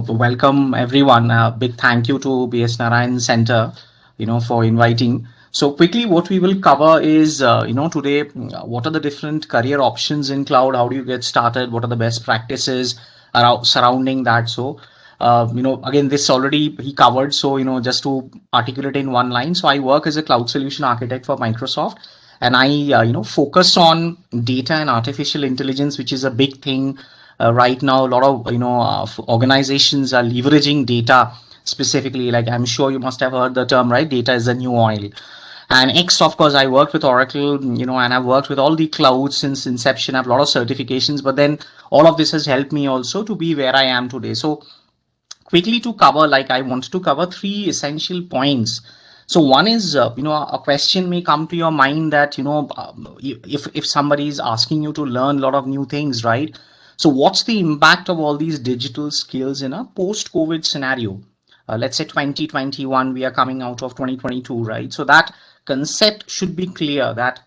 welcome everyone. Big thank you to BS Narayan Center, for inviting. So quickly, what we will cover is, today, what are the different career options in cloud? How do you get started? What are the best practices around surrounding that? So, again, this already he covered. So, just to articulate in one line. So I work as a cloud solution architect for Microsoft, and I, focus on data and artificial intelligence, which is a big thing right now. A lot of organizations are leveraging data specifically. Like, I'm sure you must have heard the term, right? Data is the new oil. And X, of course, I worked with Oracle, and I've worked with all the clouds since inception. I have a lot of certifications, but then all of this has helped me also to be where I am today. So quickly to cover, like, I wanted to cover three essential points. So one is, a question may come to your mind that, if somebody is asking you to learn a lot of new things, right? So what's the impact of all these digital skills in a post-COVID scenario? Let's say 2021, we are coming out of 2022, right? So that concept should be clear, that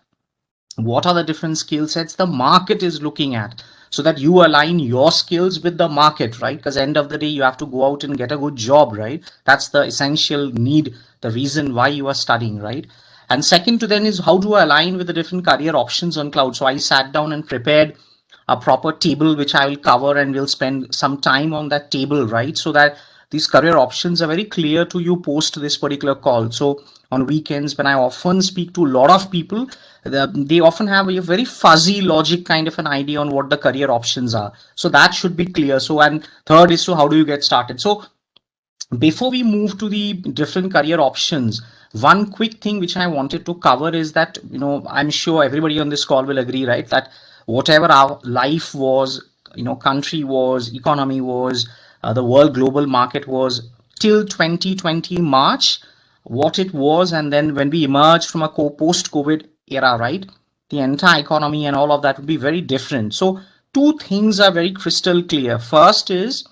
what are the different skill sets the market is looking at, so that you align your skills with the market, right? Because end of the day, you have to go out and get a good job, right? That's the essential need, the reason why you are studying, right? And second to then is, how do I align with the different career options on cloud? So I sat down and prepared a proper table, which I will cover, and we'll spend some time on that table, right? So that these career options are very clear to you post this particular call. So on weekends, when I often speak to a lot of people, they often have a very fuzzy logic kind of an idea on what the career options are. So that should be clear. So, and third is to how do you get started? So before we move to the different career options, one quick thing which I wanted to cover is that, I'm sure everybody on this call will agree, right? That whatever our life was, country was, economy was, the world global market was till 2020 March, what it was. And then when we emerged from a post-COVID era, right? The entire economy and all of that would be very different. So two things are very crystal clear. First is,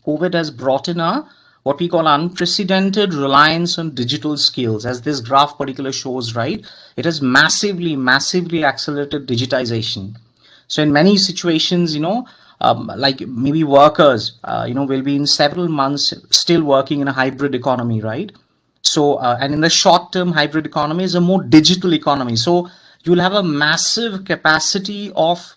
COVID has brought in a what we call unprecedented reliance on digital skills, as this graph particular shows, right? It has massively accelerated digitization. So in many situations, like maybe workers, will be in several months still working in a hybrid economy, right? So, and in the short term, hybrid economy is a more digital economy. So you'll have a massive capacity of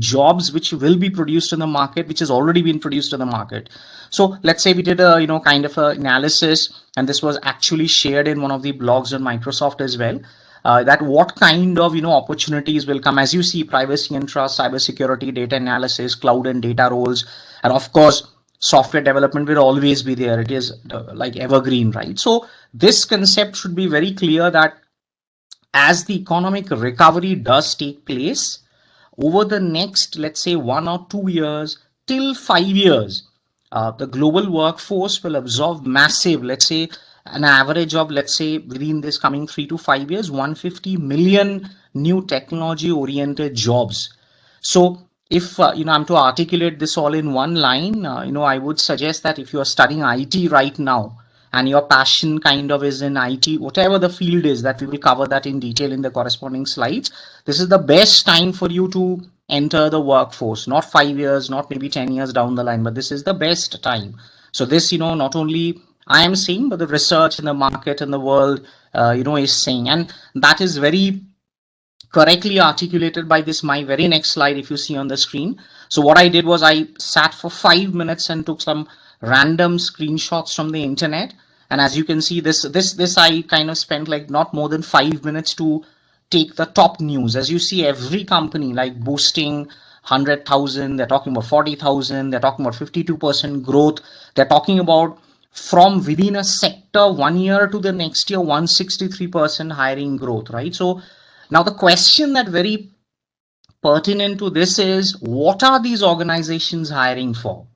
jobs which will be produced in the market, which has already been produced in the market. So let's say we did a kind of a analysis, and this was actually shared in one of the blogs on Microsoft as well, that what kind of opportunities will come. As you see, privacy and trust, cybersecurity, data analysis, cloud and data roles, and of course software development will always be there. It is like evergreen, right? So this concept should be very clear, that as the economic recovery does take place over the next, let's say, 1 or 2 years till 5 years, the global workforce will absorb massive, let's say, an average of, let's say, within this coming 3 to 5 years, 150 million new technology oriented jobs. So if I'm to articulate this all in one line, I would suggest that if you are studying IT right now, and your passion kind of is in IT, whatever the field is, that we will cover that in detail in the corresponding slides, this is the best time for you to enter the workforce. Not 5 years, not maybe 10 years down the line, but this is the best time. So this, not only I am saying, but the research in the market and the world, is saying, and that is very correctly articulated by this my very next slide, if you see on the screen. So what I did was, I sat for 5 minutes and took some random screenshots from the internet. And as you can see, this I kind of spent like not more than 5 minutes to take the top news. As you see, every company like boosting 100,000, they're talking about 40,000, they're talking about 52% growth, they're talking about from within a sector 1 year to the next year 163% hiring growth, right? So now the question that very pertinent to this is, what are these organizations hiring for?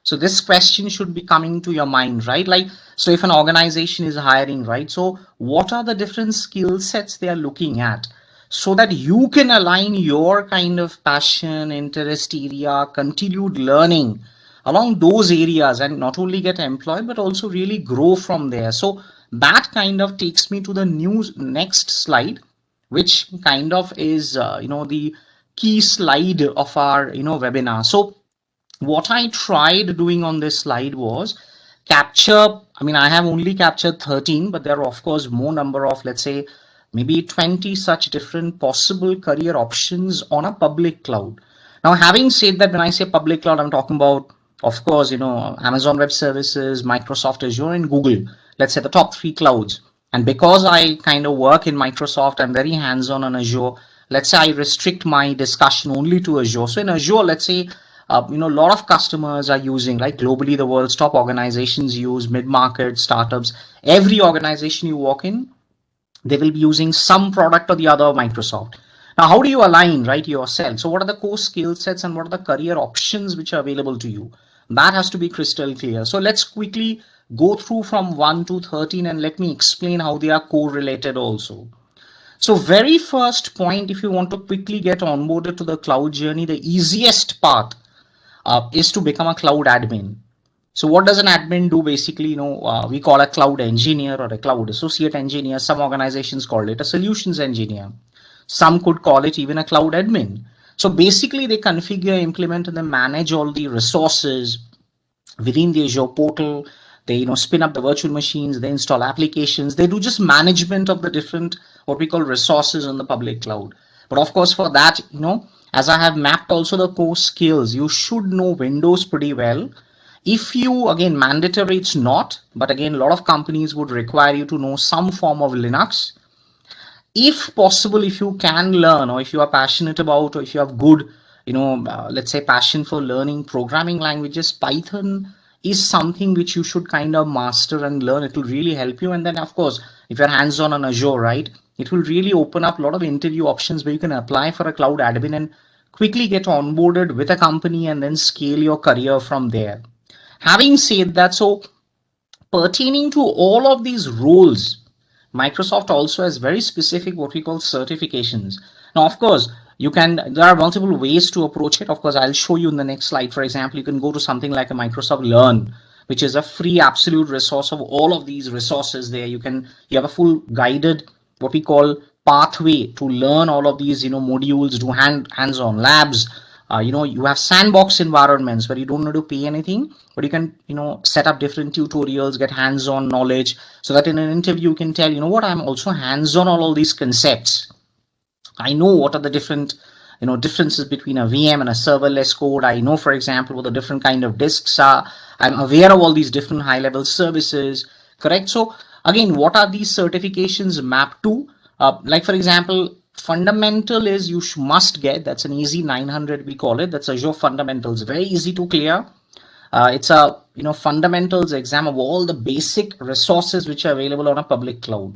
So this question should be coming to your mind, right? Like, so if an organization is hiring, right? So what are the different skill sets they are looking at, so that you can align your kind of passion, interest area, continued learning along those areas, and not only get employed, but also really grow from there. So that kind of takes me to the next slide, which kind of is, the key slide of our, webinar. So What I tried doing on this slide was capture, I mean, I have only captured 13, but there are of course more number of, let's say, maybe 20 such different possible career options on a public cloud. Now, having said that, when I say public cloud, I'm talking about, of course, Amazon Web Services, Microsoft Azure, and Google. Let's say the top three clouds. And because I kind of work in Microsoft, I'm very hands-on on Azure. Let's say I restrict my discussion only to Azure. So in Azure, let's say, a lot of customers are using, like globally, the world's top organizations use mid-market startups. Every organization you walk in, they will be using some product or the other of Microsoft. Now, how do you align, right, yourself? So what are the core skill sets and what are the career options which are available to you? That has to be crystal clear. So let's quickly go through from 1 to 13 and let me explain how they are correlated also. So very first point, if you want to quickly get onboarded to the cloud journey, the easiest path is to become a cloud admin. So what does an admin do? Basically, we call a cloud engineer or a cloud associate engineer. Some organizations call it a solutions engineer. Some could call it even a cloud admin. So basically, they configure, implement, and then manage all the resources within the Azure portal. They spin up the virtual machines, they install applications, they do just management of the different what we call resources on the public cloud. But of course, for that, as I have mapped also the core skills, you should know Windows pretty well. If you, again, mandatory, it's not, but again, a lot of companies would require you to know some form of Linux. If possible, if you can learn, or if you are passionate about, or if you have good, let's say, passion for learning programming languages, Python is something which you should kind of master and learn. It will really help you. And then, of course, if you're hands-on on Azure, right, it will really open up a lot of interview options where you can apply for a cloud admin and quickly get onboarded with a company and then scale your career from there. Having said that, so pertaining to all of these roles, Microsoft also has very specific what we call certifications. Now, of course, there are multiple ways to approach it. Of course, I'll show you in the next slide. For example, you can go to something like a Microsoft Learn, which is a free absolute resource of all of these resources there. You have a full guided, what we call, pathway to learn all of these, modules, do hands-on labs. You have sandbox environments where you don't need to pay anything, but you can, set up different tutorials, get hands-on knowledge, so that in an interview you can tell, what, I'm also hands-on on all these concepts. I know what are the different, differences between a VM and a serverless code. I know, for example, what the different kind of disks are. I'm aware of all these different high-level services, correct? So again, what are these certifications mapped to? Like, for example, fundamental is you must get, that's an easy 900 we call it, that's Azure Fundamentals, very easy to clear. It's a fundamentals exam of all the basic resources which are available on a public cloud.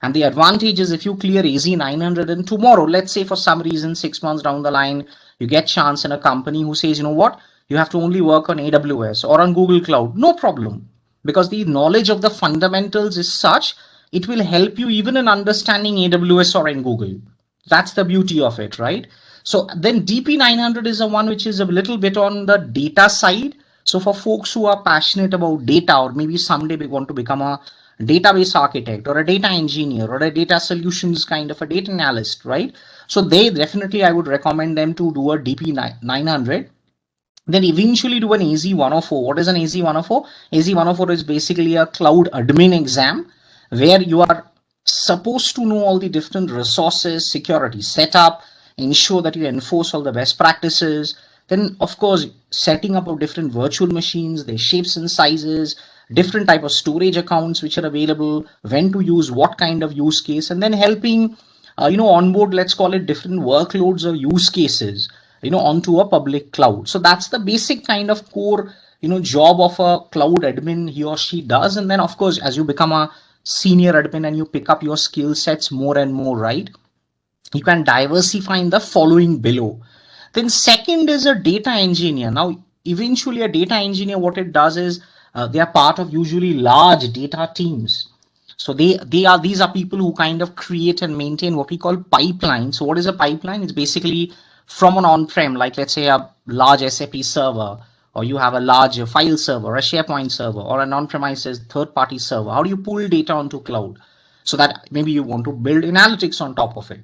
And the advantage is if you clear AZ 900 and tomorrow, let's say for some reason 6 months down the line, you get chance in a company who says, you know what, you have to only work on AWS or on Google Cloud, no problem, because the knowledge of the fundamentals is such, it will help you even in understanding AWS or in Google. That's the beauty of it, right? So then DP900 is the one which is a little bit on the data side. So for folks who are passionate about data, or maybe someday we want to become a database architect or a data engineer or a data solutions kind of a data analyst, right? So they definitely, I would recommend them to do a DP900. Then eventually do an AZ104. What is an AZ104? AZ104 is basically a cloud admin exam where you are supposed to know all the different resources, security setup, ensure that you enforce all the best practices. Then, of course, setting up of different virtual machines, their shapes and sizes, different type of storage accounts which are available, when to use what kind of use case, and then helping, onboard, let's call it, different workloads or use cases, onto a public cloud. So that's the basic kind of core, job of a cloud admin he or she does. And then, of course, as you become a senior admin and you pick up your skill sets more and more, right, you can diversify in the following below. Then second is a data engineer. Now, eventually a data engineer, what it does is they are part of usually large data teams. So these are people who kind of create and maintain what we call pipelines. So what is a pipeline? It's basically from an on-prem, like let's say a large SAP server, or you have a large file server, a SharePoint server, or an on-premises third-party server. How do you pull data onto cloud? So that maybe you want to build analytics on top of it.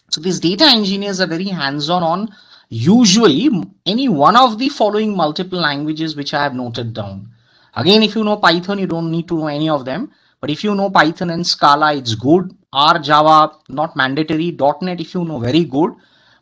So these data engineers are very hands-on on, Usually any one of the following multiple languages which I have noted down. Again, if you know Python, you don't need to know any of them. But if you know Python and Scala, it's good. R, Java, not mandatory. .NET, if you know, very good.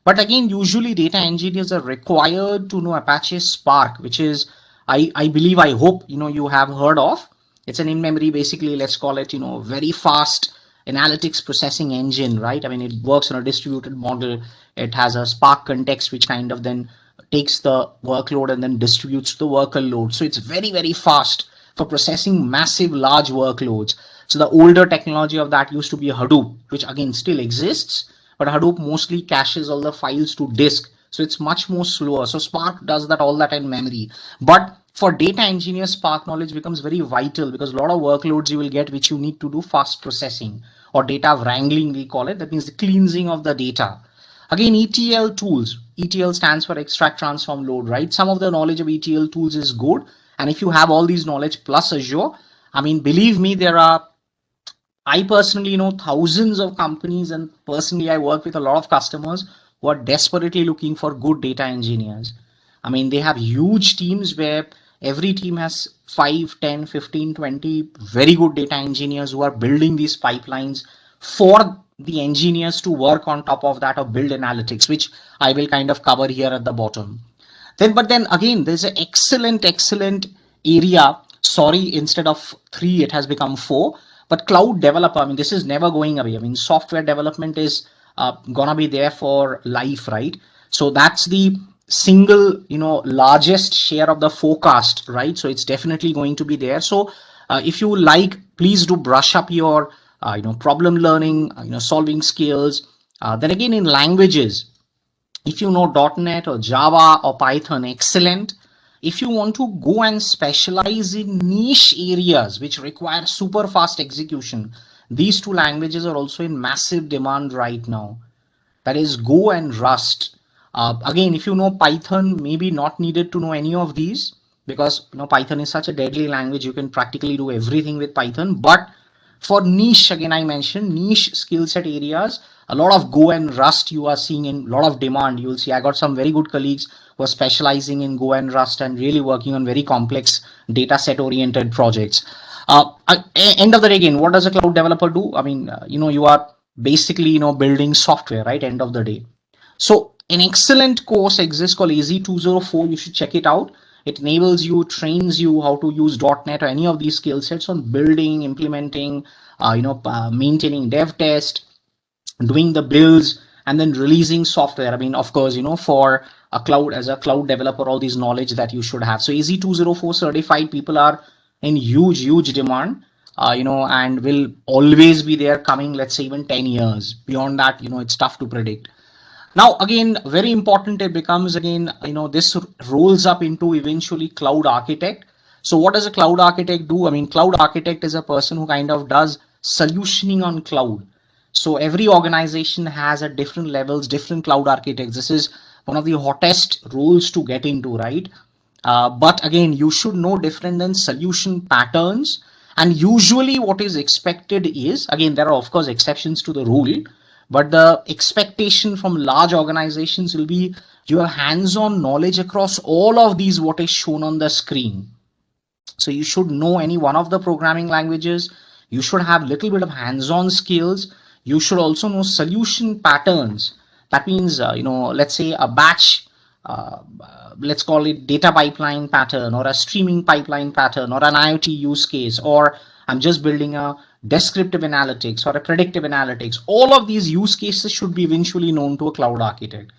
But again, usually data engineers are required to know Apache Spark, which is, I believe, I hope, you have heard of. It's an in-memory, basically, let's call it, very fast analytics processing engine, right? I mean, it works on a distributed model. It has a Spark context, which kind of then takes the workload and then distributes the workload. So it's very, very fast for processing massive, large workloads. So the older technology of that used to be Hadoop, which again still exists, but Hadoop mostly caches all the files to disk. So it's much more slower. So Spark does that all that in memory. But for data engineers, Spark knowledge becomes very vital because a lot of workloads you will get which you need to do fast processing or data wrangling, we call it. That means the cleansing of the data. Again, ETL tools. ETL stands for extract, transform, load, right? Some of the knowledge of ETL tools is good. And if you have all these knowledge plus Azure, I mean, believe me, I personally know thousands of companies, and personally, I work with a lot of customers who are desperately looking for good data engineers. I mean, they have huge teams where every team has 5, 10, 15, 20 very good data engineers who are building these pipelines for the engineers to work on top of that or build analytics, which I will kind of cover here at the bottom. But then again, there's an excellent area. Sorry, instead of 3, it has become 4. But cloud developer, I mean, this is never going away. I mean, software development is gonna be there for life, right? So that's the single, largest share of the forecast, right? So it's definitely going to be there. So if you like, please do brush up your, problem learning, solving skills. Then again, in languages, if you know .NET or Java or Python, excellent. If you want to go and specialize in niche areas which require super fast execution, these two languages are also in massive demand right now. That is Go and Rust. Again, if you know Python, maybe not needed to know any of these because Python is such a deadly language. You can practically do everything with Python. But for niche, again, I mentioned niche skill set areas, a lot of Go and Rust you are seeing in a lot of demand. You will see I got some very good colleagues who are specializing in Go and Rust and really working on very complex data set oriented projects. End of the day, again, what does a cloud developer do? I mean, you are basically, building software, right? End of the day. So an excellent course exists called AZ204. You should check it out. It enables you, trains you how to use .NET or any of these skill sets on building, implementing, maintaining dev test, doing the builds, and then releasing software. I mean, of course, for a cloud, as a cloud developer, all these knowledge that you should have. So AZ204 certified people are in huge demand, and will always be there coming, let's say even 10 years. Beyond that, it's tough to predict. Now, again, very important, it becomes again, this rolls up into eventually cloud architect. So what does a cloud architect do? I mean, cloud architect is a person who kind of does solutioning on cloud. So every organization has at different levels, different cloud architects. This is one of the hottest roles to get into, right? But again, you should know different than solution patterns. And usually what is expected is, again, there are of course exceptions to the rule, but the expectation from large organizations will be you have hands-on knowledge across all of these what is shown on the screen. So you should know any one of the programming languages. You should have little bit of hands-on skills. You should also know solution patterns. That means, let's say a batch, let's call it data pipeline pattern or a streaming pipeline pattern or an IoT use case, or I'm just building a descriptive analytics or a predictive analytics. All of these use cases should be eventually known to a cloud architect.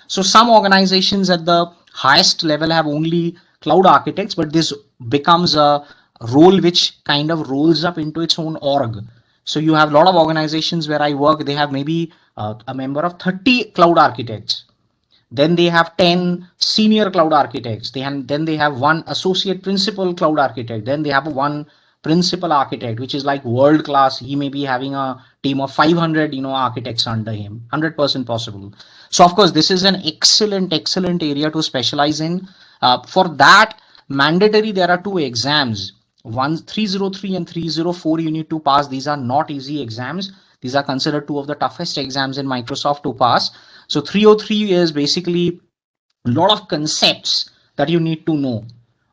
So some organizations at the highest level have only cloud architects, but this becomes a role which kind of rolls up into its own org. So you have a lot of organizations where I work, they have maybe a member of 30 cloud architects. Then they have 10 senior cloud architects. Then they have one associate principal cloud architect. Then they have one principal architect, which is like world class. He may be having a team of 500, architects under him. 100% possible. So of course, this is an excellent area to specialize in. For that, mandatory, there are two exams. 303 and 304 you need to pass. These are not easy exams. These are considered two of the toughest exams in Microsoft to pass. So 303 is basically a lot of concepts that you need to know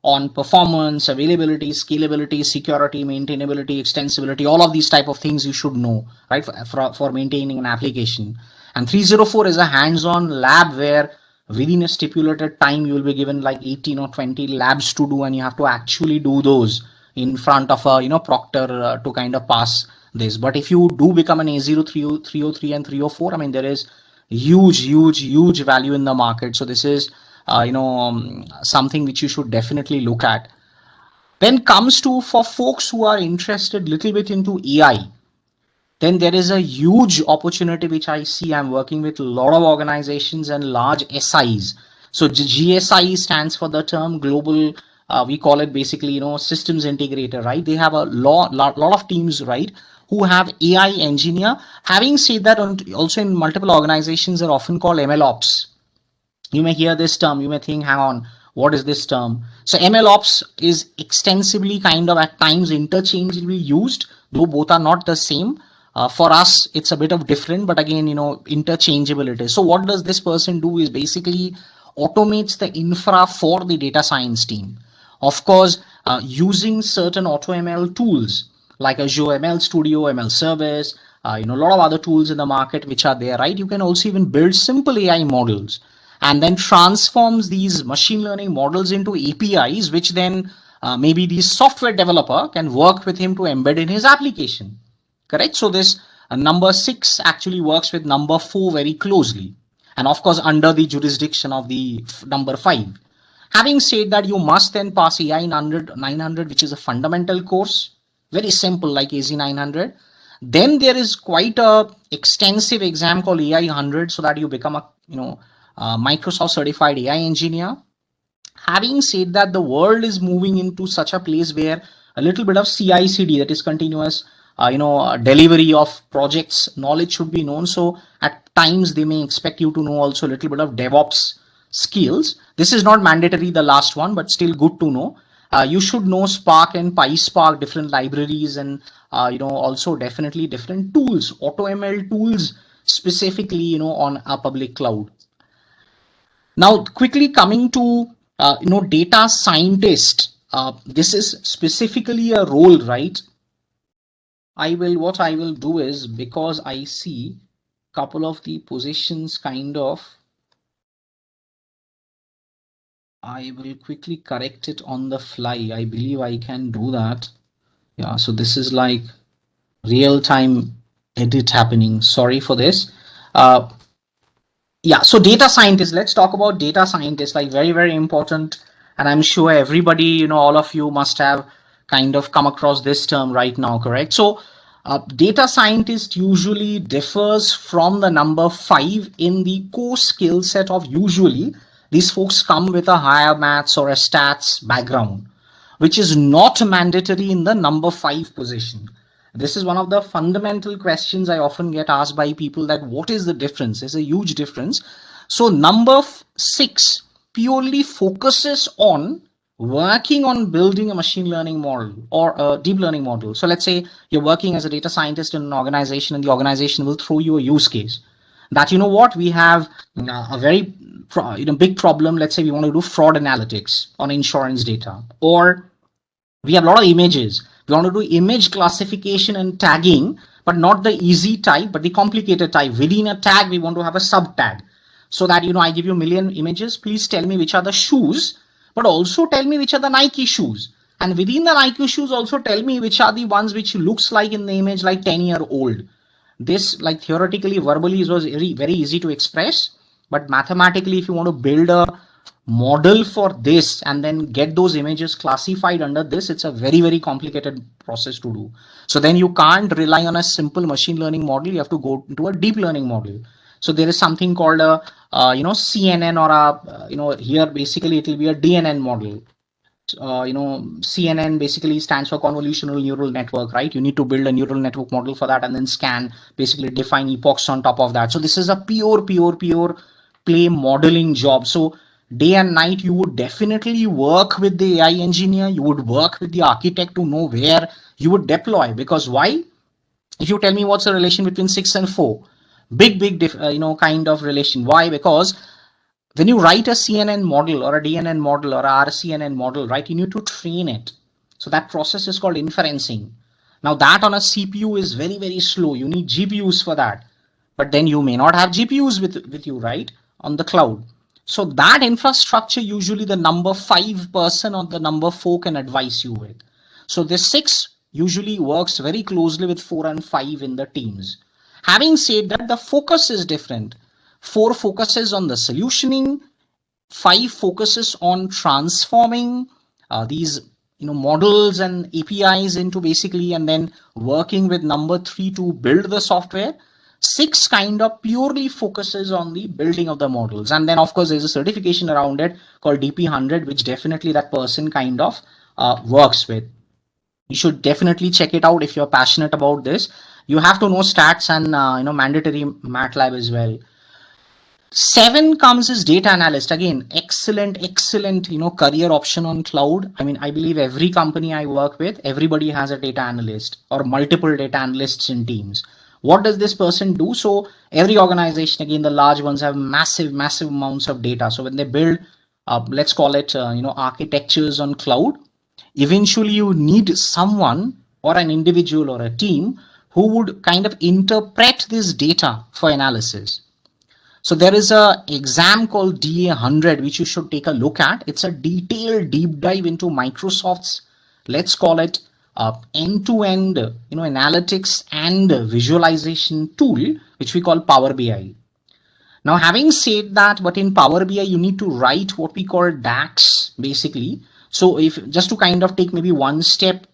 on performance, availability, scalability, security, maintainability, extensibility, all of these type of things you should know, right, for maintaining an application. And 304 is a hands-on lab where within a stipulated time you will be given like 18 or 20 labs to do, and you have to actually do those in front of a proctor to kind of pass this. But if you do become an A0, 303 and 304, I mean, there is huge value in the market. So this is something which you should definitely look at. Then comes to, for folks who are interested little bit into AI, then there is a huge opportunity which I see. I'm working with a lot of organizations and large SIs. So GSI stands for the term global. We call it basically, systems integrator, right? They have a lot of teams, right, who have AI engineer. Having said that, also in multiple organizations are often called MLOps. You may hear this term, you may think, hang on, what is this term? So MLOps is extensively kind of at times interchangeably used, though both are not the same. For us, it's a bit of different, but again, interchangeable it is. So what does this person do is basically automates the infra for the data science team. Of course, using certain AutoML tools like Azure ML Studio, ML Service, a lot of other tools in the market which are there, right? You can also even build simple AI models and then transforms these machine learning models into APIs, which then maybe the software developer can work with him to embed in his application. Correct? So this number 6 actually works with number 4 very closely. And of course, under the jurisdiction of the number 5. Having said that, you must then pass AI 900, which is a fundamental course, very simple like AZ 900. Then there is quite a extensive exam called AI 100, so that you become a Microsoft certified AI engineer. Having said that, the world is moving into such a place where a little bit of CI/CD, that is continuous delivery of projects knowledge should be known. So at times they may expect you to know also a little bit of DevOps skills. This is not mandatory, the last one, but still good to know. You should know Spark and PySpark, different libraries, and also definitely different tools, AutoML tools specifically on a public cloud. Now quickly coming to data scientist. This is specifically a role, right? What I will do is, because I see couple of the positions kind of, I will quickly correct it on the fly. I believe I can do that. Yeah, so this is like real-time edit happening. Sorry for this. Yeah, so data scientists, let's talk about data scientists, like very important. And I'm sure everybody, all of you must have kind of come across this term right now, correct? So data scientist usually differs from the number 5 in the core skill set of, usually these folks come with a higher maths or a stats background, which is not mandatory in the number 5 position. This is one of the fundamental questions I often get asked by people, that what is the difference? There's a huge difference. So number 6 purely focuses on working on building a machine learning model or a deep learning model. So let's say you're working as a data scientist in an organization, and the organization will throw you a use case that, we have a very big problem. Let's say we want to do fraud analytics on insurance data, or we have a lot of images. We want to do image classification and tagging, but not the easy type, but the complicated type. Within a tag, we want to have a sub tag, so that, I give you a million images. Please tell me which are the shoes, but also tell me which are the Nike shoes. And within the Nike shoes, also tell me which are the ones which looks like in the image like 10-year-old. This, like theoretically, verbally, was very easy to express, but mathematically, if you want to build a model for this and then get those images classified under this, it's a very complicated process to do. So then you can't rely on a simple machine learning model. You have to go into a deep learning model. So there is something called a CNN, or a here basically it will be a DNN model. CNN basically stands for convolutional neural network, right? You need to build a neural network model for that, and then scan, basically define epochs on top of that. So this is a pure play modeling job. So day and night you would definitely work with the AI engineer, you would work with the architect to know where you would deploy. Because why? If you tell me what's the relation between 6 and 4, big kind of relation. Why? Because when you write a CNN model or a DNN model or a RCNN model, right, you need to train it. So that process is called inferencing. Now that on a CPU is very, very slow. You need GPUs for that. But then you may not have GPUs with you, right, on the cloud. So that infrastructure, usually the number 5 person or the number 4 can advise you with. So this 6 usually works very closely with 4 and 5 in the teams. Having said that, the focus is different. 4 focuses on the solutioning, 5 focuses on transforming these models and APIs into basically, and then working with number 3 to build the software. 6 kind of purely focuses on the building of the models, and then of course there's a certification around it called DP100, which definitely that person kind of works with. You should definitely check it out if you're passionate about this. You have to know stats and mandatory MATLAB as well. 7 comes as data analyst. Again, excellent career option on cloud. I mean, I believe every company I work with, everybody has a data analyst or multiple data analysts in teams. What does this person do? So every organization, again, the large ones have massive amounts of data. So when they build, let's call it, architectures on cloud, eventually you need someone or an individual or a team who would kind of interpret this data for analysis. So there is a exam called DA100, which you should take a look at. It's a detailed deep dive into Microsoft's, let's call it, end-to-end, analytics and visualization tool, which we call Power BI. Now, having said that, but in Power BI, you need to write what we call DAX, basically. So if just to kind of take maybe one step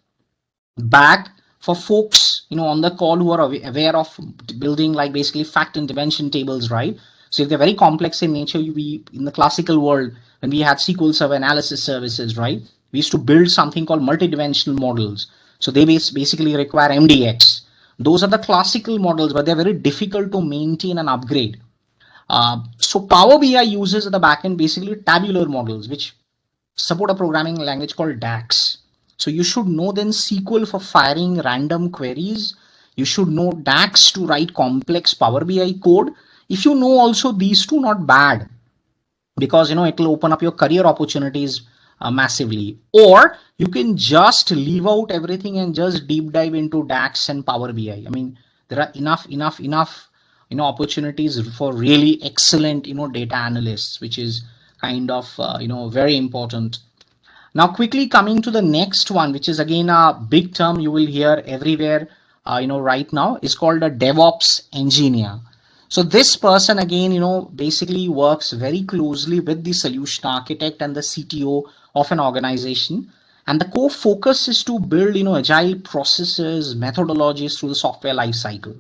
back for folks, on the call who are aware of building like basically fact intervention tables, right? So if they're very complex in nature, in the classical world, when we had SQL Server analysis services, right? We used to build something called multidimensional models. So they basically require MDX. Those are the classical models, but they're very difficult to maintain and upgrade. So Power BI uses at the backend basically tabular models, which support a programming language called DAX. So you should know then SQL for firing random queries. You should know DAX to write complex Power BI code. If you know also these two, not bad, because it will open up your career opportunities massively. Or you can just leave out everything and just deep dive into DAX and Power BI. I mean, there are enough opportunities for really excellent data analysts, which is kind of very important. Now quickly coming to the next one, which is again a big term you will hear everywhere right now, is called a DevOps engineer. So this person again basically works very closely with the solution architect and the CTO of an organization, and the core focus is to build agile processes, methodologies through the software lifecycle.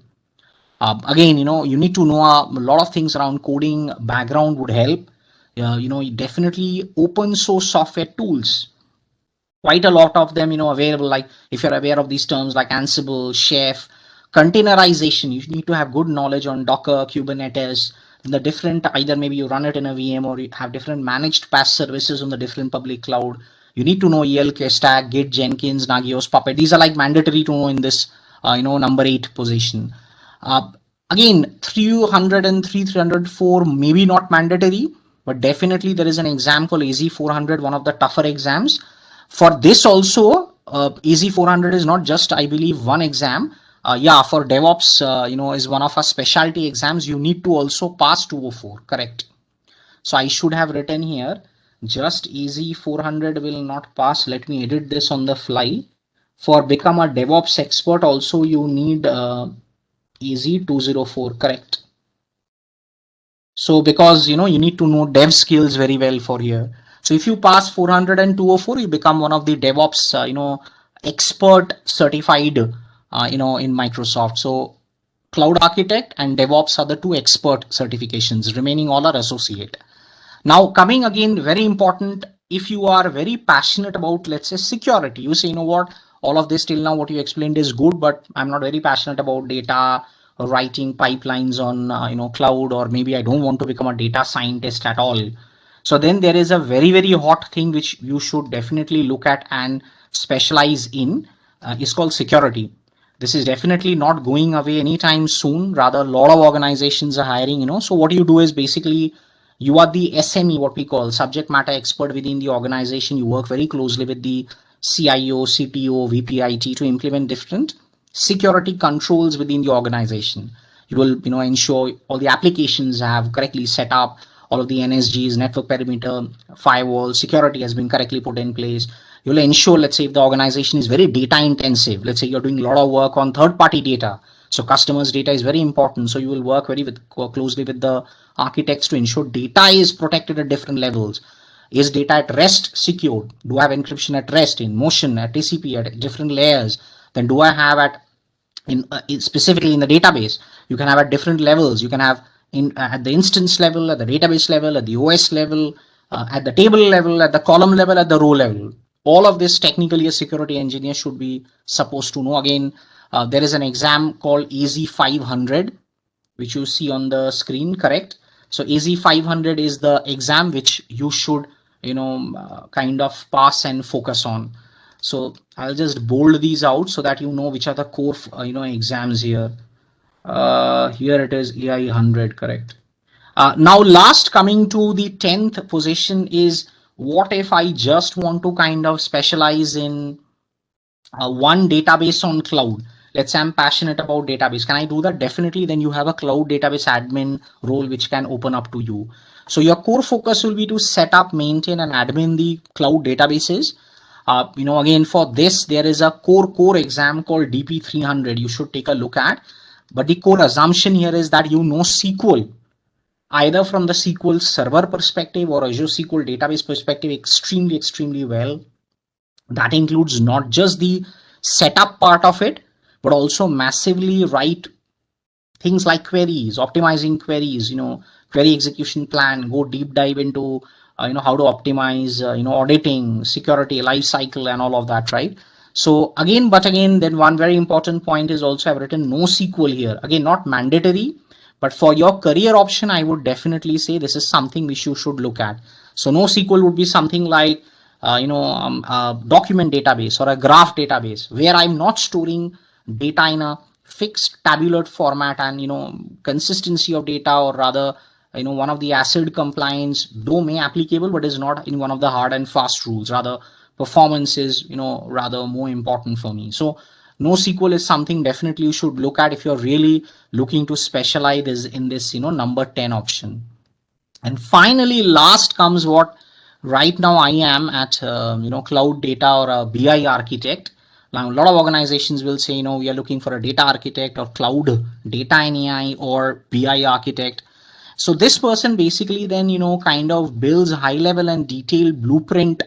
Again, you need to know a lot of things around coding background would help. Definitely open source software tools. Quite a lot of them, available. Like if you're aware of these terms like Ansible, Chef, containerization, you need to have good knowledge on Docker, Kubernetes, the different, either maybe you run it in a VM or you have different managed PaaS services on the different public cloud. You need to know ELK stack, Git, Jenkins, Nagios, Puppet. These are like mandatory to know in this, number 8 position. Again, 300 and 304 maybe not mandatory, but definitely there is an exam called AZ400, one of the tougher exams. For this also, AZ400 is not just, I believe, one exam. For DevOps, is one of our specialty exams. You need to also pass 204, correct? So I should have written here, just AZ400 will not pass. Let me edit this on the fly. For become a DevOps expert, also you need AZ204, correct? So because you need to know dev skills very well for here. So if you pass 400 and 204, you become one of the DevOps expert certified in Microsoft. So cloud architect and DevOps are the 2 expert certifications. Remaining all are associate. Now coming again, very important, if you are very passionate about, let's say, security, you say, what, all of this till now what you explained is good, but I'm not very passionate about data or writing pipelines on cloud, or maybe I don't want to become a data scientist at all. So then there is a very, very hot thing which you should definitely look at and specialize in. Is called security. This is definitely not going away anytime soon. Rather, a lot of organizations are hiring. So what you do is basically You are the SME, what we call subject matter expert within the organization. You work very closely with the CIO, CTO, VPIT to implement different security controls within the organization. You will, ensure all the applications have correctly set up, all of the NSGs, network perimeter, firewall, security has been correctly put in place. You'll ensure, let's say, if the organization is very data intensive, let's say you're doing a lot of work on third party data, so customers data is very important, so you will work closely with the architects to ensure data is protected at different levels. Is data at rest secured? Do I have encryption at rest, in motion, at TCP, at different layers? Then do I have specifically in the database? You can have at different levels. You can have at the instance level, at the database level, at the OS level, at the table level, at the column level, at the row level. All of this technically a security engineer should be supposed to know. Again, there is an exam called AZ500, which you see on the screen, correct? So AZ500 is the exam which you should, kind of pass and focus on. So I'll just bold these out so that you know which are the core, exams here. Here it is AI100, correct? Now, last coming to the 10th position is, what if I just want to kind of specialize in one database on cloud? Let's say I'm passionate about database. Can I do that? Definitely. Then you have a cloud database admin role which can open up to you. So your core focus will be to set up, maintain, and admin the cloud databases. Again, for this, there is a core exam called DP300 you should take a look at. But the core assumption here is that you know SQL, either from the SQL Server perspective or Azure SQL database perspective, extremely well. That includes not just the setup part of it, but also massively write things like queries, optimizing queries, query execution plan, go deep dive into, how to optimize, auditing, security, life cycle, and all of that, right? So again, then one very important point is also I've written NoSQL here. Again, not mandatory, but for your career option, I would definitely say this is something which you should look at. So NoSQL would be something like, a document database or a graph database where I'm not storing data in a fixed tabular format, and consistency of data, or rather, one of the ACID compliance domain applicable, but is not in one of the hard and fast rules. Rather, performance is rather more important for me. So NoSQL is something definitely you should look at if you're really looking to specialize in this number 10 option. And finally, last comes what right now I am at cloud data or a BI architect. Now a lot of organizations will say we are looking for a data architect or cloud data and AI or BI architect. So this person basically then kind of builds high level and detailed blueprint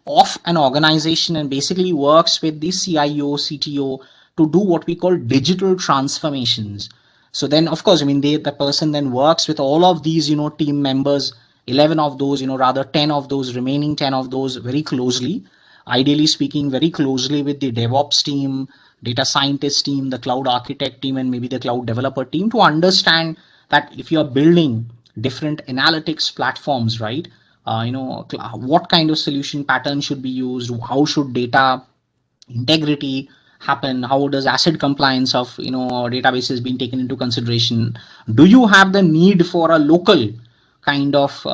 of an organization and basically works with the CIO, CTO to do what we call digital transformations. So then, of course, the person then works with all of these, team members, 11 of those, rather 10 of those, remaining 10 of those very closely, ideally speaking, very closely with the DevOps team, data scientist team, the cloud architect team, and maybe the cloud developer team to understand that if you're building different analytics platforms, right? What kind of solution pattern should be used? How should data integrity happen? How does ACID compliance of databases being taken into consideration? Do you have the need for a local kind of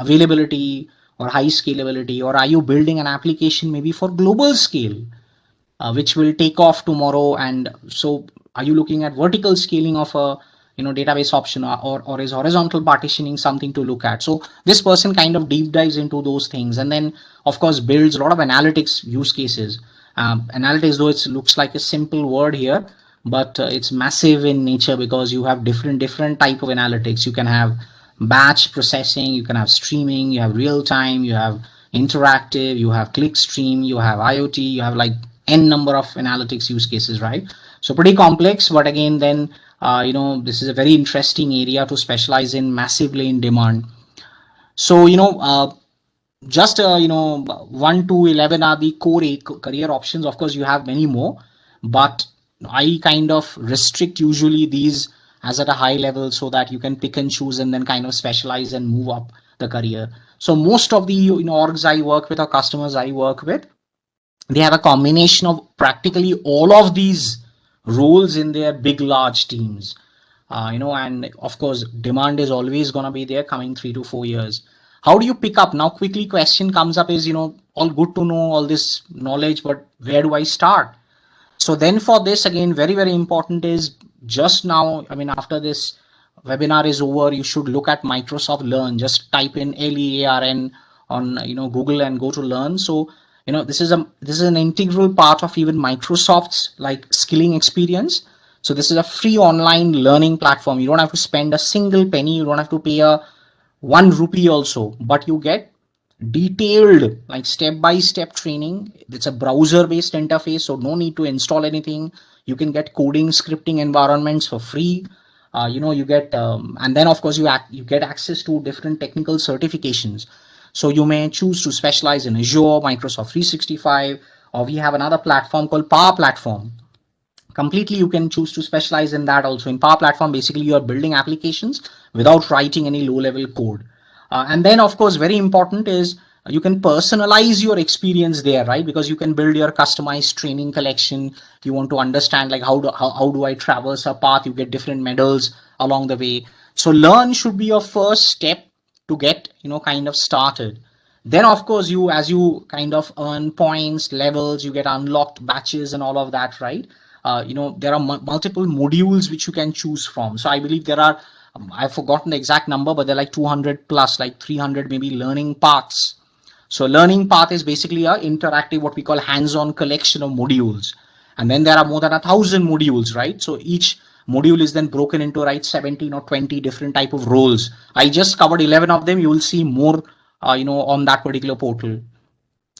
availability or high scalability, or are you building an application maybe for global scale, which will take off tomorrow? And so are you looking at vertical scaling of a database option, or is horizontal partitioning something to look at? So this person kind of deep dives into those things, and then of course builds a lot of analytics use cases. Analytics, though it looks like a simple word here, but it's massive in nature because you have different type of analytics. You can have batch processing, you can have streaming, you have real time, you have interactive, you have clickstream, you have IoT, you have like n number of analytics use cases, right? So pretty complex, but again, then this is a very interesting area to specialize in, massively in demand. So just 1 to 11 are the core career options. Of course, you have many more, but I kind of restrict usually these as at a high level so that you can pick and choose and then kind of specialize and move up the career. So most of the orgs I work with or customers I work with, they have a combination of practically all of these roles in their big large teams. and of course, demand is always going to be there coming 3 to 4 years. How do you pick up? Now, quickly, question comes up is, all good to know all this knowledge, but where do I start? So then for this, again, very, very important is just now, I mean, after this webinar is over, you should look at Microsoft Learn. Just type in LEARN on, Google and go to Learn. So, this is an integral part of even Microsoft's like skilling experience. So this is a free online learning platform. You don't have to spend a single penny. You don't have to pay a 1 rupee also, but you get detailed like step by step training. It's a browser based interface, so no need to install anything. You can get coding scripting environments for free. You get and then of course you get access to different technical certifications. So you may choose to specialize in Azure, Microsoft 365, or we have another platform called Power Platform. Completely you can choose to specialize in that also. In Power Platform, basically you are building applications without writing any low level code. And then of course very important is you can personalize your experience there, right? Because you can build your customized training collection. You want to understand like how do I traverse a path. You get different medals along the way. So Learn should be your first step to get kind of started. Then of course you, as you kind of earn points, levels, you get unlocked batches and all of that, right? There are multiple modules which you can choose from. So I believe there are, I've forgotten the exact number, but they're like 200 plus, like 300 maybe learning paths. So learning path is basically a interactive, what we call hands-on collection of modules. And then there are more than 1,000 modules, right? So each module is then broken into, right, 17 or 20 different type of roles. I just covered 11 of them. You will see more, on that particular portal.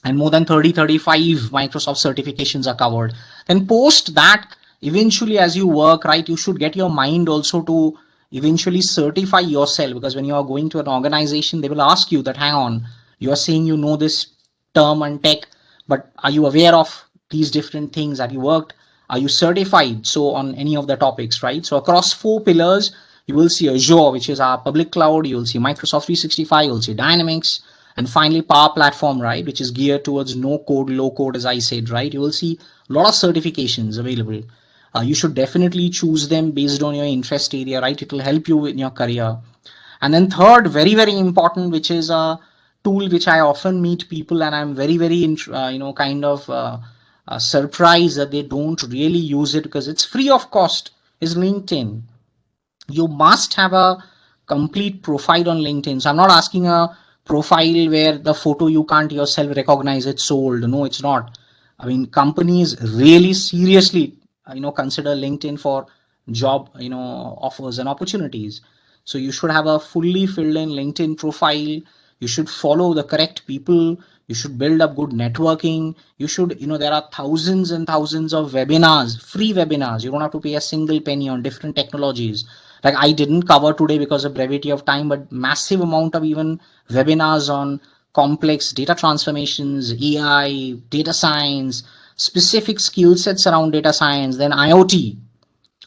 And more than 35 Microsoft certifications are covered. Then post that, eventually as you work, right, you should get your mind also to eventually certify yourself, because when you are going to an organization, they will ask you that, hang on, you are saying you know this term and tech, but are you aware of these different things? Have you worked? Are you certified? So on any of the topics, right? So across 4 pillars, you will see Azure, which is our public cloud. You will see Microsoft 365. You will see Dynamics, and finally Power Platform, right, which is geared towards no code, low code, as I said, right? You will see a lot of certifications available. You should definitely choose them based on your interest area, right? It will help you in your career. And then third, very, very important, which is a tool which I often meet people, and I'm very, very, kind of surprised that they don't really use it because it's free of cost, is LinkedIn. You must have a complete profile on LinkedIn. So I'm not asking a profile where the photo you can't yourself recognize it's old. No, it's not. I mean, companies really seriously, consider LinkedIn for job, offers and opportunities. So you should have a fully filled in LinkedIn profile. You should follow the correct people. You should build up good networking. You should, there are thousands and thousands of webinars, free webinars. You don't have to pay a single penny on different technologies. Like I didn't cover today because of brevity of time, but massive amount of even webinars on complex data transformations, AI, data science, specific skill sets around data science, then IoT.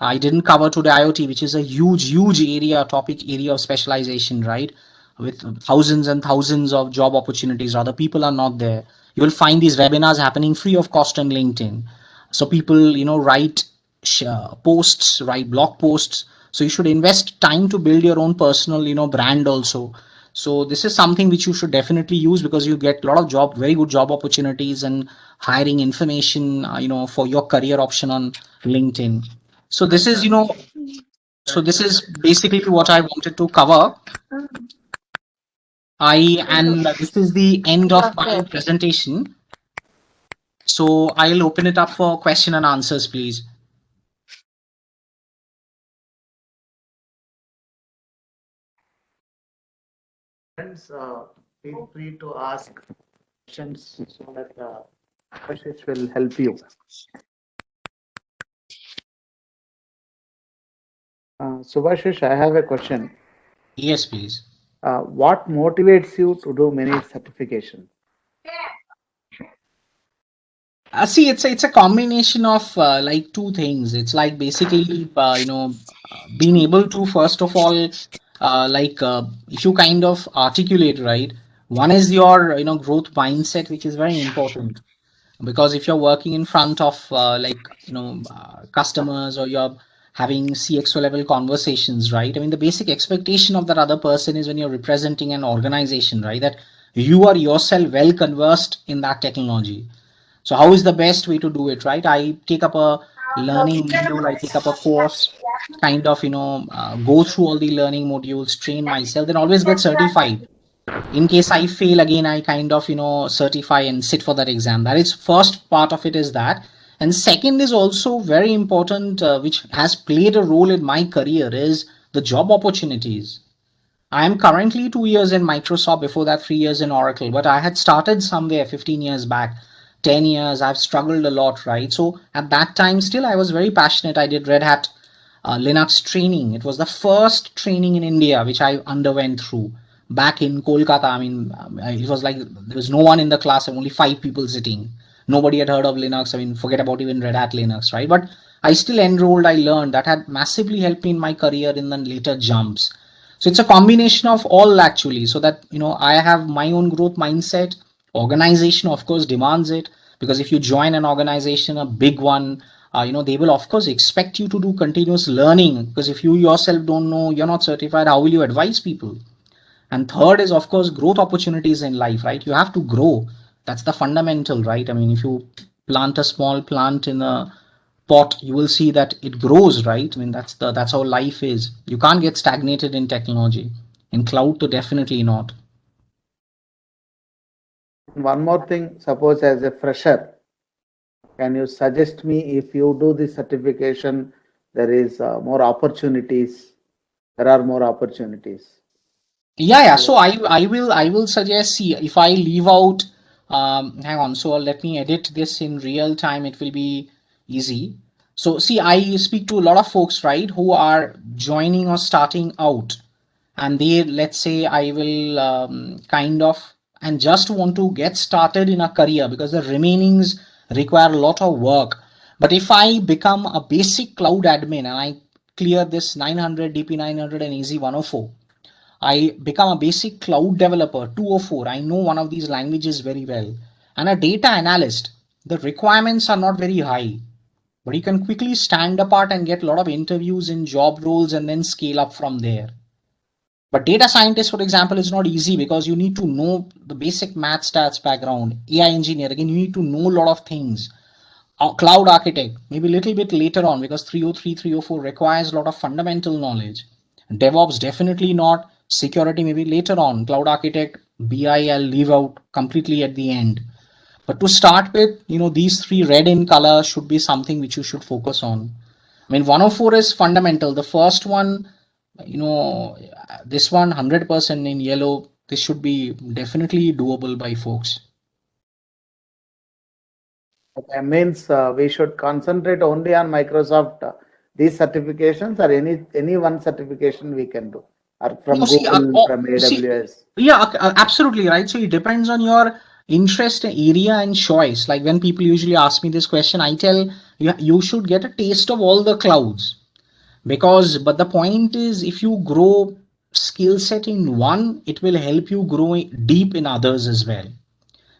I didn't cover today IoT, which is a huge, huge area, topic area of specialization, right? With thousands and thousands of job opportunities. Other people are not there. You will find these webinars happening free of cost on LinkedIn. So people, write posts, write blog posts. So you should invest time to build your own personal, brand also. So this is something which you should definitely use because you get a lot of very good job opportunities and hiring information, for your career option on LinkedIn. So this is, so this is basically what I wanted to cover. And this is the end of my presentation. So I'll open it up for question and answers, please. Friends, feel free to ask questions so that Subhashish will help you. Subhashish, I have a question. Yes, please. What motivates you to do many certifications? See, it's a combination of like two things. It's like basically being able to first of all if you kind of articulate right. One is your growth mindset, which is very important, because if you're working in front of customers, or you're having CXO level conversations, right? I mean, the basic expectation of that other person is when you're representing an organization, right, that you are yourself well conversed in that technology. So how is the best way to do it, right? I take up a learning module, I take up a course, kind of, go through all the learning modules, train myself, then always get certified. In case I fail again, I kind of, certify and sit for that exam. That is first part of it is that. And second is also very important, which has played a role in my career is the job opportunities. I am currently 2 years in Microsoft, before that 3 years in Oracle, but I had started somewhere 15 years back, 10 years. I've struggled a lot, right? So at that time, still, I was very passionate. I did Red Hat Linux training. It was the first training in India which I underwent through back in Kolkata. I mean, it was like there was no one in the class, only 5 people sitting. Nobody had heard of Linux. I mean, forget about even Red Hat Linux, right? But I still enrolled. I learned that had massively helped me in my career in the later jumps. So it's a combination of all actually, so that I have my own growth mindset. Organization of course demands it, because if you join an organization, a big one, they will of course expect you to do continuous learning, because if you yourself don't know, you're not certified, how will you advise people? And third is of course growth opportunities in life, right? You have to grow. That's the fundamental, right? I mean, if you plant a small plant in a pot, you will see that it grows, right? I mean, that's how life is. You can't get stagnated in technology. In cloud, to definitely not. One more thing, suppose as a fresher, can you suggest me if you do this certification, there is more opportunities, there are more opportunities. Yeah. So I will suggest. See, if I leave out, hang on. So let me edit this in real time. It will be easy. So see, I speak to a lot of folks, right, who are joining or starting out, and they, let's say, I will kind of and just want to get started in a career because the remainings require a lot of work. But if I become a basic cloud admin and I clear this 900 DP900 and AZ 104, I become a basic cloud developer 204. I know one of these languages very well. And a data analyst, the requirements are not very high, but you can quickly stand apart and get a lot of interviews in job roles and then scale up from there. But data scientist, for example, is not easy because you need to know the basic math stats background. AI engineer, again, you need to know a lot of things. Cloud architect, maybe a little bit later on, because 303, 304 requires a lot of fundamental knowledge. DevOps, definitely not. Security, maybe later on. Cloud architect, BI, I'll leave out completely at the end. But to start with, these three red in color should be something which you should focus on. I mean, 104 is fundamental. The first one, you know, this one 100% in yellow, this should be definitely doable by folks. Okay, means we should concentrate only on Microsoft these certifications, or any one certification we can do, or from No, see, Google, from AWS. yeah, absolutely right. So it depends on your interest area and choice. Like when people usually ask me this question, I tell you should get a taste of all the clouds, because, but the point is, if you grow skill set in one, it will help you grow deep in others as well.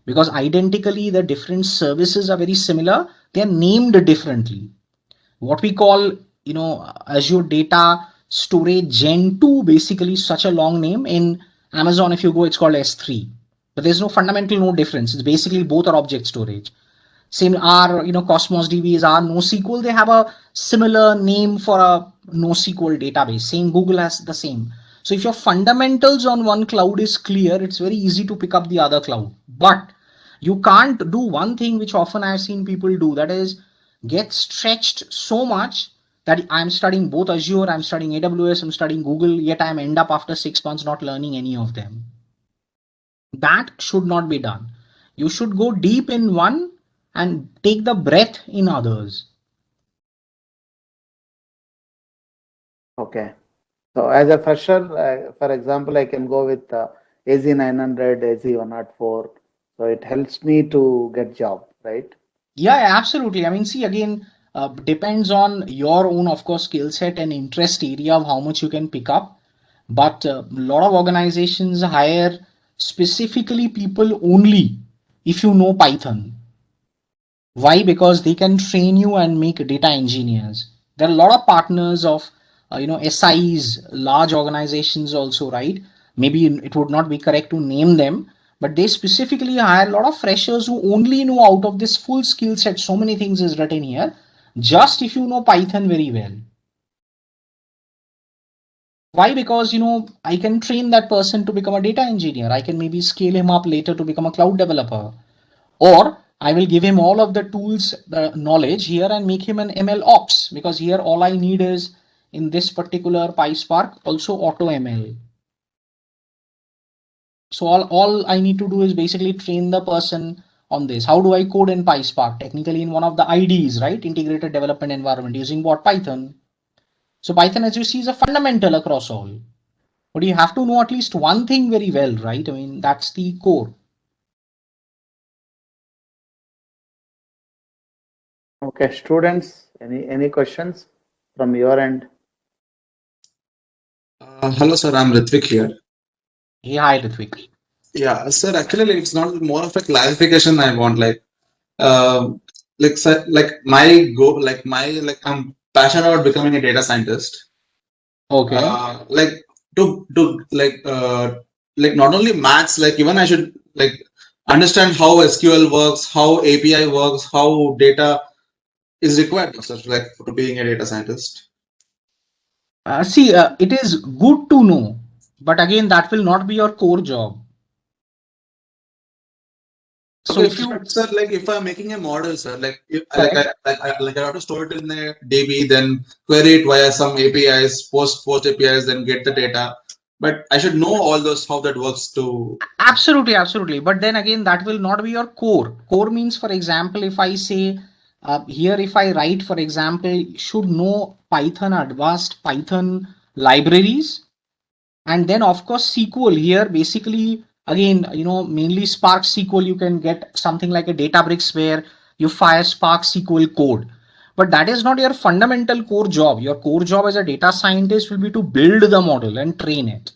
Because identically, the different services are very similar. They are named differently. What we call, Azure Data Storage Gen 2, basically such a long name. In Amazon, if you go, it's called S3. But there's no fundamental no difference. It's basically both are object storage. Same are, Cosmos DB is our NoSQL. They have a similar name for a NoSQL database. Same, Google has the same. So if your fundamentals on one cloud is clear, it's very easy to pick up the other cloud. But you can't do one thing which often I've seen people do, that is get stretched so much that I'm studying both Azure, I'm studying AWS, I'm studying Google, yet I'm end up after 6 months not learning any of them. That should not be done. You should go deep in one and take the breath in others. Okay. So as a fresher, for example, I can go with AZ900, AZ104. So it helps me to get job, right? Yeah, absolutely. I mean, see, again, depends on your own, of course, skill set and interest area of how much you can pick up. But a lot of organizations hire specifically people only if you know Python. Why? Because they can train you and make data engineers. There are a lot of partners of SIs, large organizations also, right? Maybe it would not be correct to name them, but they specifically hire a lot of freshers who only know out of this full skill set. So many things is written here. Just if you know Python very well. Why? Because I can train that person to become a data engineer. I can maybe scale him up later to become a cloud developer. Or I will give him all of the tools, the knowledge here and make him an ML ops, because here all I need is in this particular PySpark also auto ML. So all I need to do is basically train the person on this. How do I code in PySpark? Technically in one of the IDEs, right? Integrated Development Environment, using what? Python. So Python, as you see, is a fundamental across all. But you have to know at least one thing very well, right? I mean, that's the core. Okay, students, any questions from your end? Hello, sir. I'm Ritvik here. Hey, hi, Ritvik. Yeah, sir. Actually, it's not more of a clarification I want. Sir, my goal, I'm passionate about becoming a data scientist. Okay. Not only maths, even I should understand how SQL works, how API works, how data is required, sir, for being a data scientist. It is good to know, but again, that will not be your core job. So Okay, if you, sir, if I'm making a model, sir, I have to store it in a DB, then query it via some APIs, post APIs, then get the data. But I should know all those, how that works to. absolutely. But then again, that will not be your core. Core means, for example, if I say here, if I write, for example, should know Python, advanced Python libraries, and then of course SQL here, basically, again, mainly Spark SQL, you can get something like a Databricks where you fire Spark SQL code. But that is not your fundamental core job. Your core job as a data scientist will be to build the model and train it.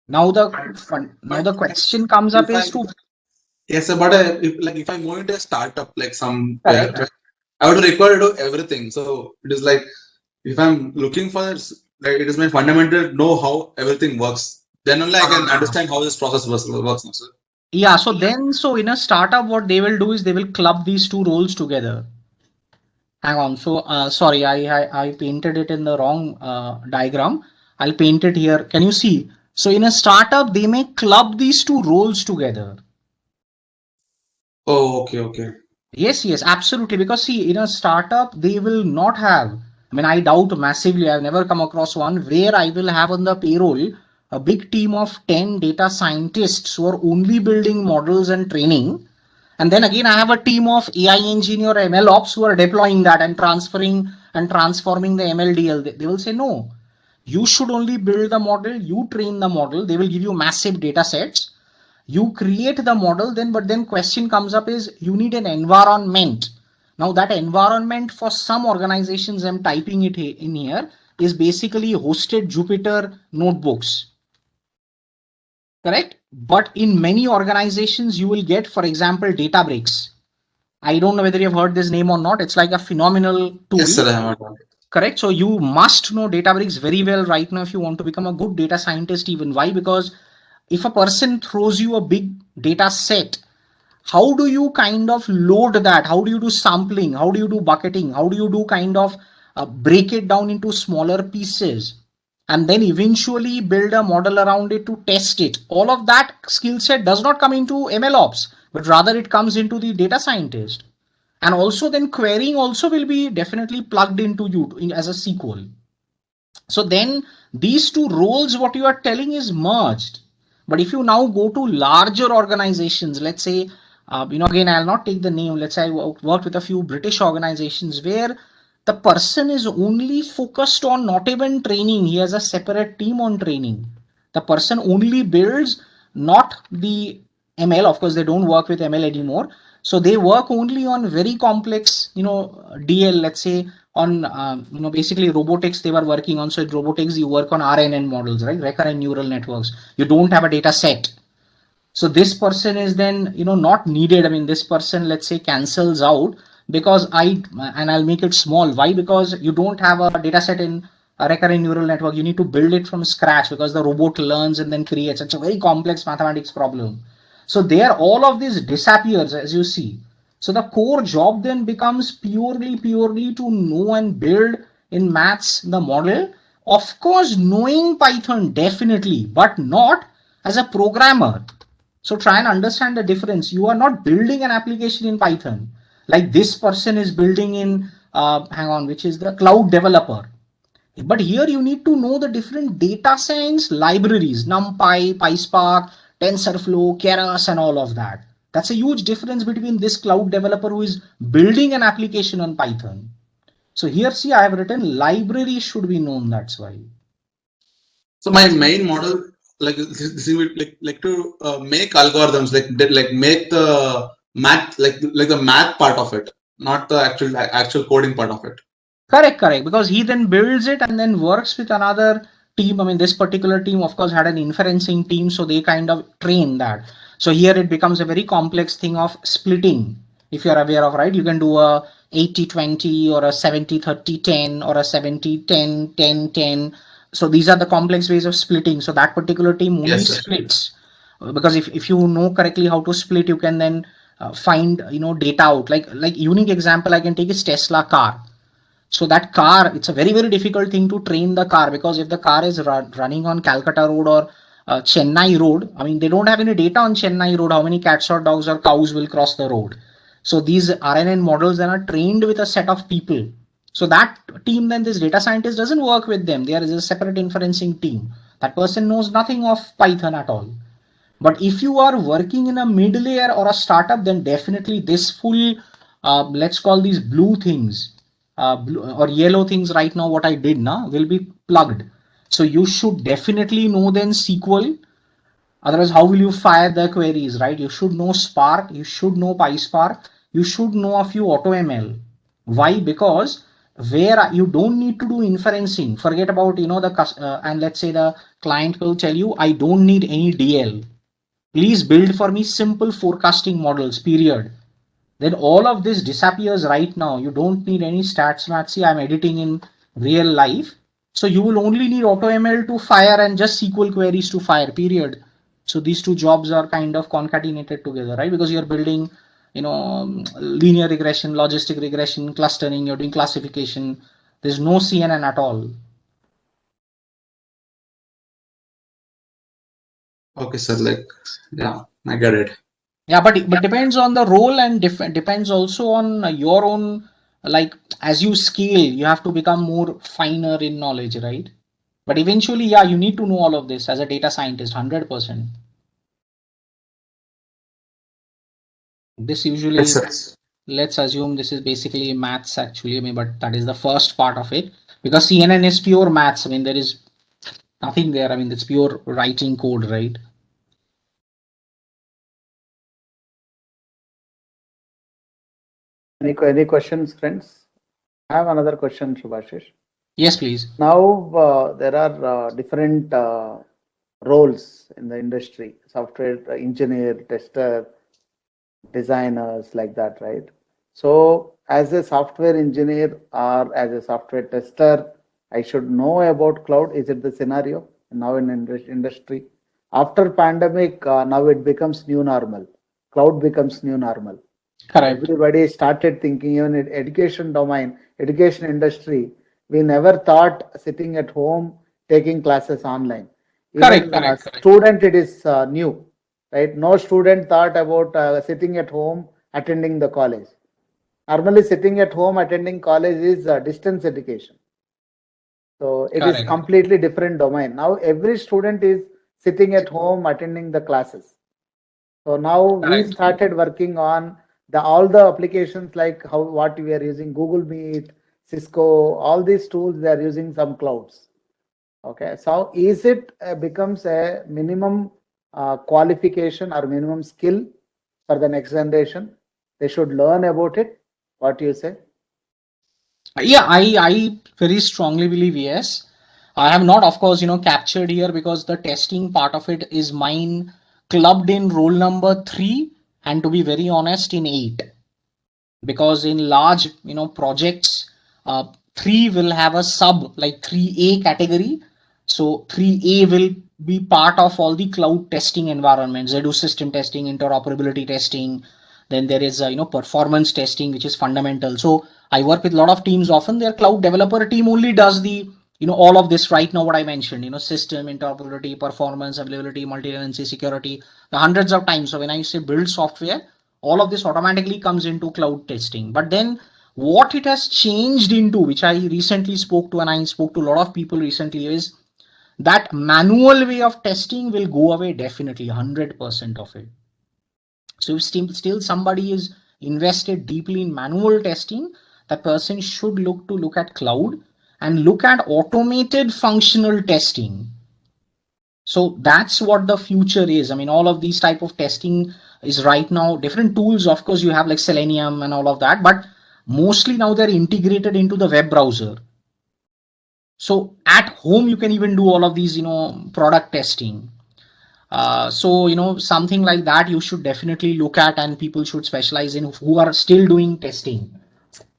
Now the question comes up is to. Yes, sir, but if I move into a startup somewhere, Correct. I would require to do everything. So it is like if I'm looking for it is my fundamental to know how everything works. Then only I can understand how this process works now, sir. Yeah, so in a startup, what they will do is they will club these two roles together. Hang on. So sorry, I painted it in the wrong diagram. I'll paint it here. Can you see? So in a startup, they may club these two roles together. Oh, okay. Yes, absolutely. Because see, in a startup, they will not have. I mean, I doubt massively. I've never come across one where I will have on the payroll a big team of 10 data scientists who are only building models and training. And then again, I have a team of AI engineer, ML ops who are deploying that and transferring and transforming the MLDL. They will say, no, you should only build the model, you train the model. They will give you massive data sets. You create the model, but then question comes up is you need an environment. Now that environment for some organizations, I'm typing it in here, is basically hosted Jupyter notebooks. Correct? But in many organizations, you will get, for example, Databricks. I don't know whether you've heard this name or not. It's like a phenomenal tool. Yes, sir, I have heard. Correct. So you must know Databricks very well right now if you want to become a good data scientist. Even why? Because if a person throws you a big data set, how do you kind of load that? How do you do sampling? How do you do bucketing? How do you do kind of break it down into smaller pieces? And then eventually build a model around it to test it. All of that skill set does not come into ML ops, but rather it comes into the data scientist. And also then querying also will be definitely plugged into you as a SQL. So then these two roles, what you are telling is merged. But if you now go to larger organizations, let's say, again, I'll not take the name. Let's say I worked with a few British organizations where the person is only focused on not even training. He has a separate team on training. The person only builds, not the ML. Of course, they don't work with ML anymore. So they work only on very complex, DL, let's say on, basically robotics they were working on. So in robotics, you work on RNN models, right? Recurrent neural networks. You don't have a data set. So this person is then, not needed. I mean, this person, let's say, cancels out because I'll make it small. Why? Because you don't have a data set in a recurrent neural network. You need to build it from scratch because the robot learns and then creates. It's a very complex mathematics problem. So there, all of this disappears as you see. So the core job then becomes purely to know and build in maths the model. Of course, knowing Python definitely, but not as a programmer. So try and understand the difference. You are not building an application in Python like this person is building in, which is the cloud developer. But here you need to know the different data science libraries, NumPy, PySpark, TensorFlow, Keras, and all of that. That's a huge difference between this cloud developer who is building an application on Python. So here, see, I have written libraries should be known. That's why. So my main model, like this is like to make algorithms, like make the math, like the math part of it, not the actual coding part of it. Correct. Because he then builds it and then works with another team. I mean, this particular team, of course, had an inferencing team, so they kind of train that. So here it becomes a very complex thing of splitting. If you're aware of, right, you can do a 80-20 or a 70-30-10 or a 70-10-10-10. So these are the complex ways of splitting. So that particular team only Yes, sir. splits. Because if you know correctly how to split, you can then find data out. Like unique example I can take is Tesla car. So that car, it's a very difficult thing to train the car, because if the car is running on Calcutta Road or Chennai Road, I mean, they don't have any data on Chennai Road, how many cats or dogs or cows will cross the road. So these RNN models then are trained with a set of people. So that team, then this data scientist doesn't work with them. There is a separate inferencing team. That person knows nothing of Python at all. But if you are working in a mid layer or a startup, then definitely this full, let's call these blue things, blue or yellow things right now, what I did now will be plugged. So you should definitely know then SQL. Otherwise, how will you fire the queries, right? You should know Spark, you should know PySpark, you should know a few AutoML. Why? Because where you don't need to do inferencing, forget about, and let's say the client will tell you, I don't need any DL. Please build for me simple forecasting models, period. Then all of this disappears right now. You don't need any stats math. See, I'm editing in real life. So you will only need AutoML to fire and just SQL queries to fire, period. So these two jobs are kind of concatenated together, right? Because you're building, linear regression, logistic regression, clustering, you're doing classification. There's no CNN at all. Okay, sir. Like, yeah, I get it. Yeah, but depends on the role, and depends also on your own, like as you scale, you have to become more finer in knowledge, right? But eventually, yeah, you need to know all of this as a data scientist, 100%. This usually, Yes, sir. let's assume this is basically maths actually, I mean, but that is the first part of it, because CNN is pure maths. I mean, there is nothing there. I mean, it's pure writing code, right? Any questions, friends? I have another question, Subhashish. Yes, please. Now there are different roles in the industry: software engineer, tester, designers, like that, right? So, as a software engineer or as a software tester, I should know about cloud. Is it the scenario now in industry? After pandemic, now it becomes new normal. Cloud becomes new normal. Correct. Everybody started thinking, even in education domain, education industry, we never thought sitting at home taking classes online. Even Correct. Student, it is new, right? No student thought about sitting at home attending the college. Normally, sitting at home attending college is distance education. So it is completely different domain. Now every student is sitting at home attending the classes. So now we started working on all the applications, like what we are using, Google Meet, Cisco, all these tools, they are using some clouds. Okay, so is it becomes a minimum qualification or minimum skill for the next generation? They should learn about it. What do you say? Yeah, I very strongly believe yes. I have not, of course, captured here because the testing part of it is mine clubbed in roll number 3, and to be very honest, in 8. because in large, projects, 3 will have a sub like 3A category. So 3A will be part of all the cloud testing environments. They do system testing, interoperability testing. Then there is performance testing, which is fundamental. So I work with a lot of teams. Often their cloud developer team only does the all of this right now what I mentioned. System interoperability, performance, availability, multi-tenancy, security, the hundreds of times. So when I say build software, all of this automatically comes into cloud testing. But then what it has changed into, which I recently spoke to, and I spoke to a lot of people recently, is that manual way of testing will go away definitely, 100% of it. So if still somebody is invested deeply in manual testing, the person should look at cloud and look at automated functional testing. So that's what the future is. I mean, all of these type of testing is right now different tools. Of course, you have like Selenium and all of that, but mostly now they're integrated into the web browser. So at home, you can even do all of these, product testing. So, something like that you should definitely look at, and people should specialize in who are still doing testing.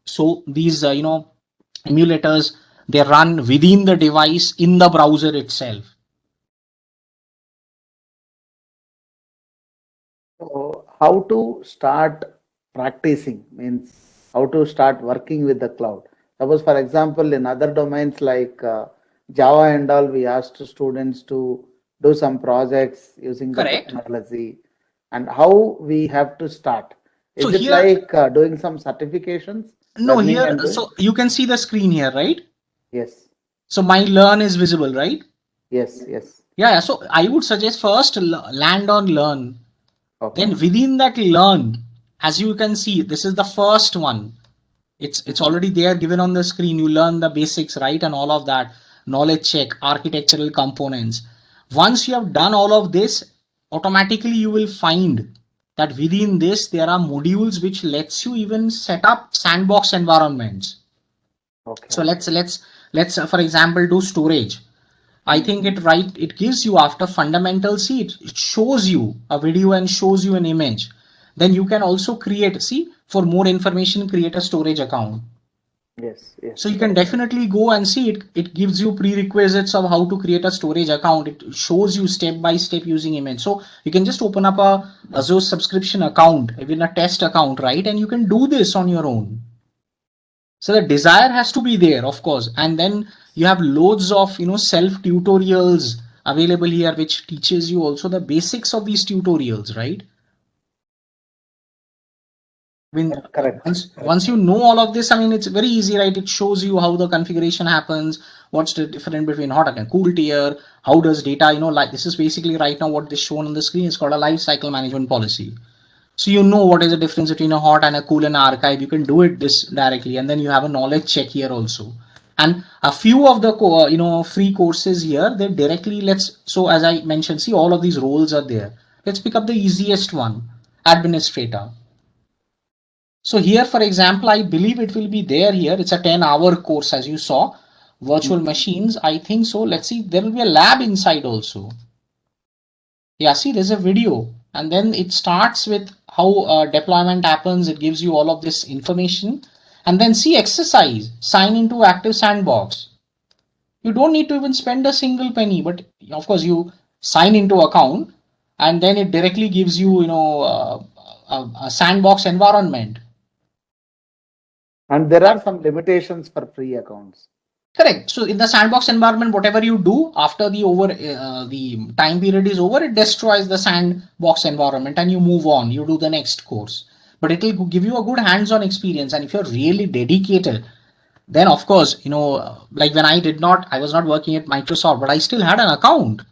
So these, emulators, they run within the device in the browser itself. So how to start practicing means how to start working with the cloud. Suppose, for example, in other domains like Java and all, we asked students to do some projects using the Correct. technology, and how we have to start. So Is it here, like doing some certifications, no, learning here, and doing? so you can see the screen here, right? Yes, So my learn is visible, right? yes, yes. Yeah. So I would suggest first land on learn. Okay. Then within that learn, as you can see, this is the first one. It's already there given on the screen. You learn the basics, right? And all of that. Knowledge check, architectural components. Once you have done all of this, automatically you will find that within this there are modules which lets you even set up sandbox environments. Okay. So let's for example do storage. I think it gives you after fundamental, see it shows you a video and shows you an image. Then you can also create, see, for more information, create a storage account. Yes, yes. So you can definitely go and see it. It gives you prerequisites of how to create a storage account. It shows you step by step using image. So you can just open up a Azure subscription account, even a test account, right? And you can do this on your own. So the desire has to be there, of course. And then you have loads of, self tutorials available here, which teaches you also the basics of these tutorials, right? I mean, Correct. once you know all of this, I mean, it's very easy, right? It shows you how the configuration happens, what's the difference between hot and cool tier, how does data, like this is basically right now what is shown on the screen is called a life cycle management policy. So you know what is the difference between a hot and a cool and archive. You can do it this directly, and then you have a knowledge check here also. And a few of the free courses here, they directly so as I mentioned, see all of these roles are there. Let's pick up the easiest one, administrator. So here, for example, I believe it will be there here. It's a 10-hour course, as you saw. Virtual machines, I think so. Let's see, there will be a lab inside also. Yeah, see, there's a video. And then it starts with how deployment happens. It gives you all of this information. And then see exercise, sign into Active Sandbox. You don't need to even spend a single penny, but of course you sign into account and then it directly gives you, a sandbox environment. And there are some limitations for free accounts. Correct. So in the sandbox environment, whatever you do after the the time period is over, it destroys the sandbox environment and you move on. You do the next course, but it will give you a good hands-on experience. And if you're really dedicated, then of course, like when I was not working at Microsoft, but I still had an account.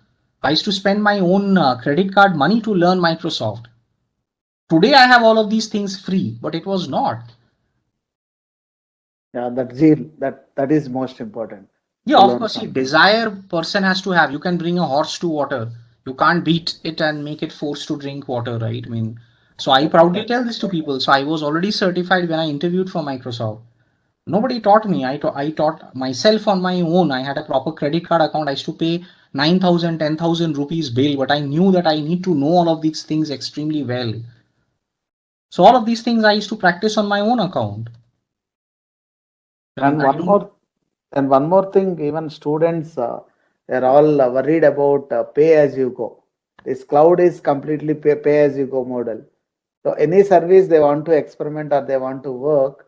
I used to spend my own credit card money to learn Microsoft. Today I have all of these things free, but it was not. Yeah, that zeal, that is most important. Yeah, of course. See, desire person has to have. You can bring a horse to water. You can't beat it and make it forced to drink water, right? I mean, so I proudly tell this to people. So I was already certified when I interviewed for Microsoft. Nobody taught me. I taught myself on my own. I had a proper credit card account. I used to pay 9,000, 10,000 rupees bill, but I knew that I need to know all of these things extremely well. So all of these things I used to practice on my own account. And one more thing, even students, they're all worried about pay as you go. This cloud is completely pay as you go model. So any service they want to experiment or they want to work,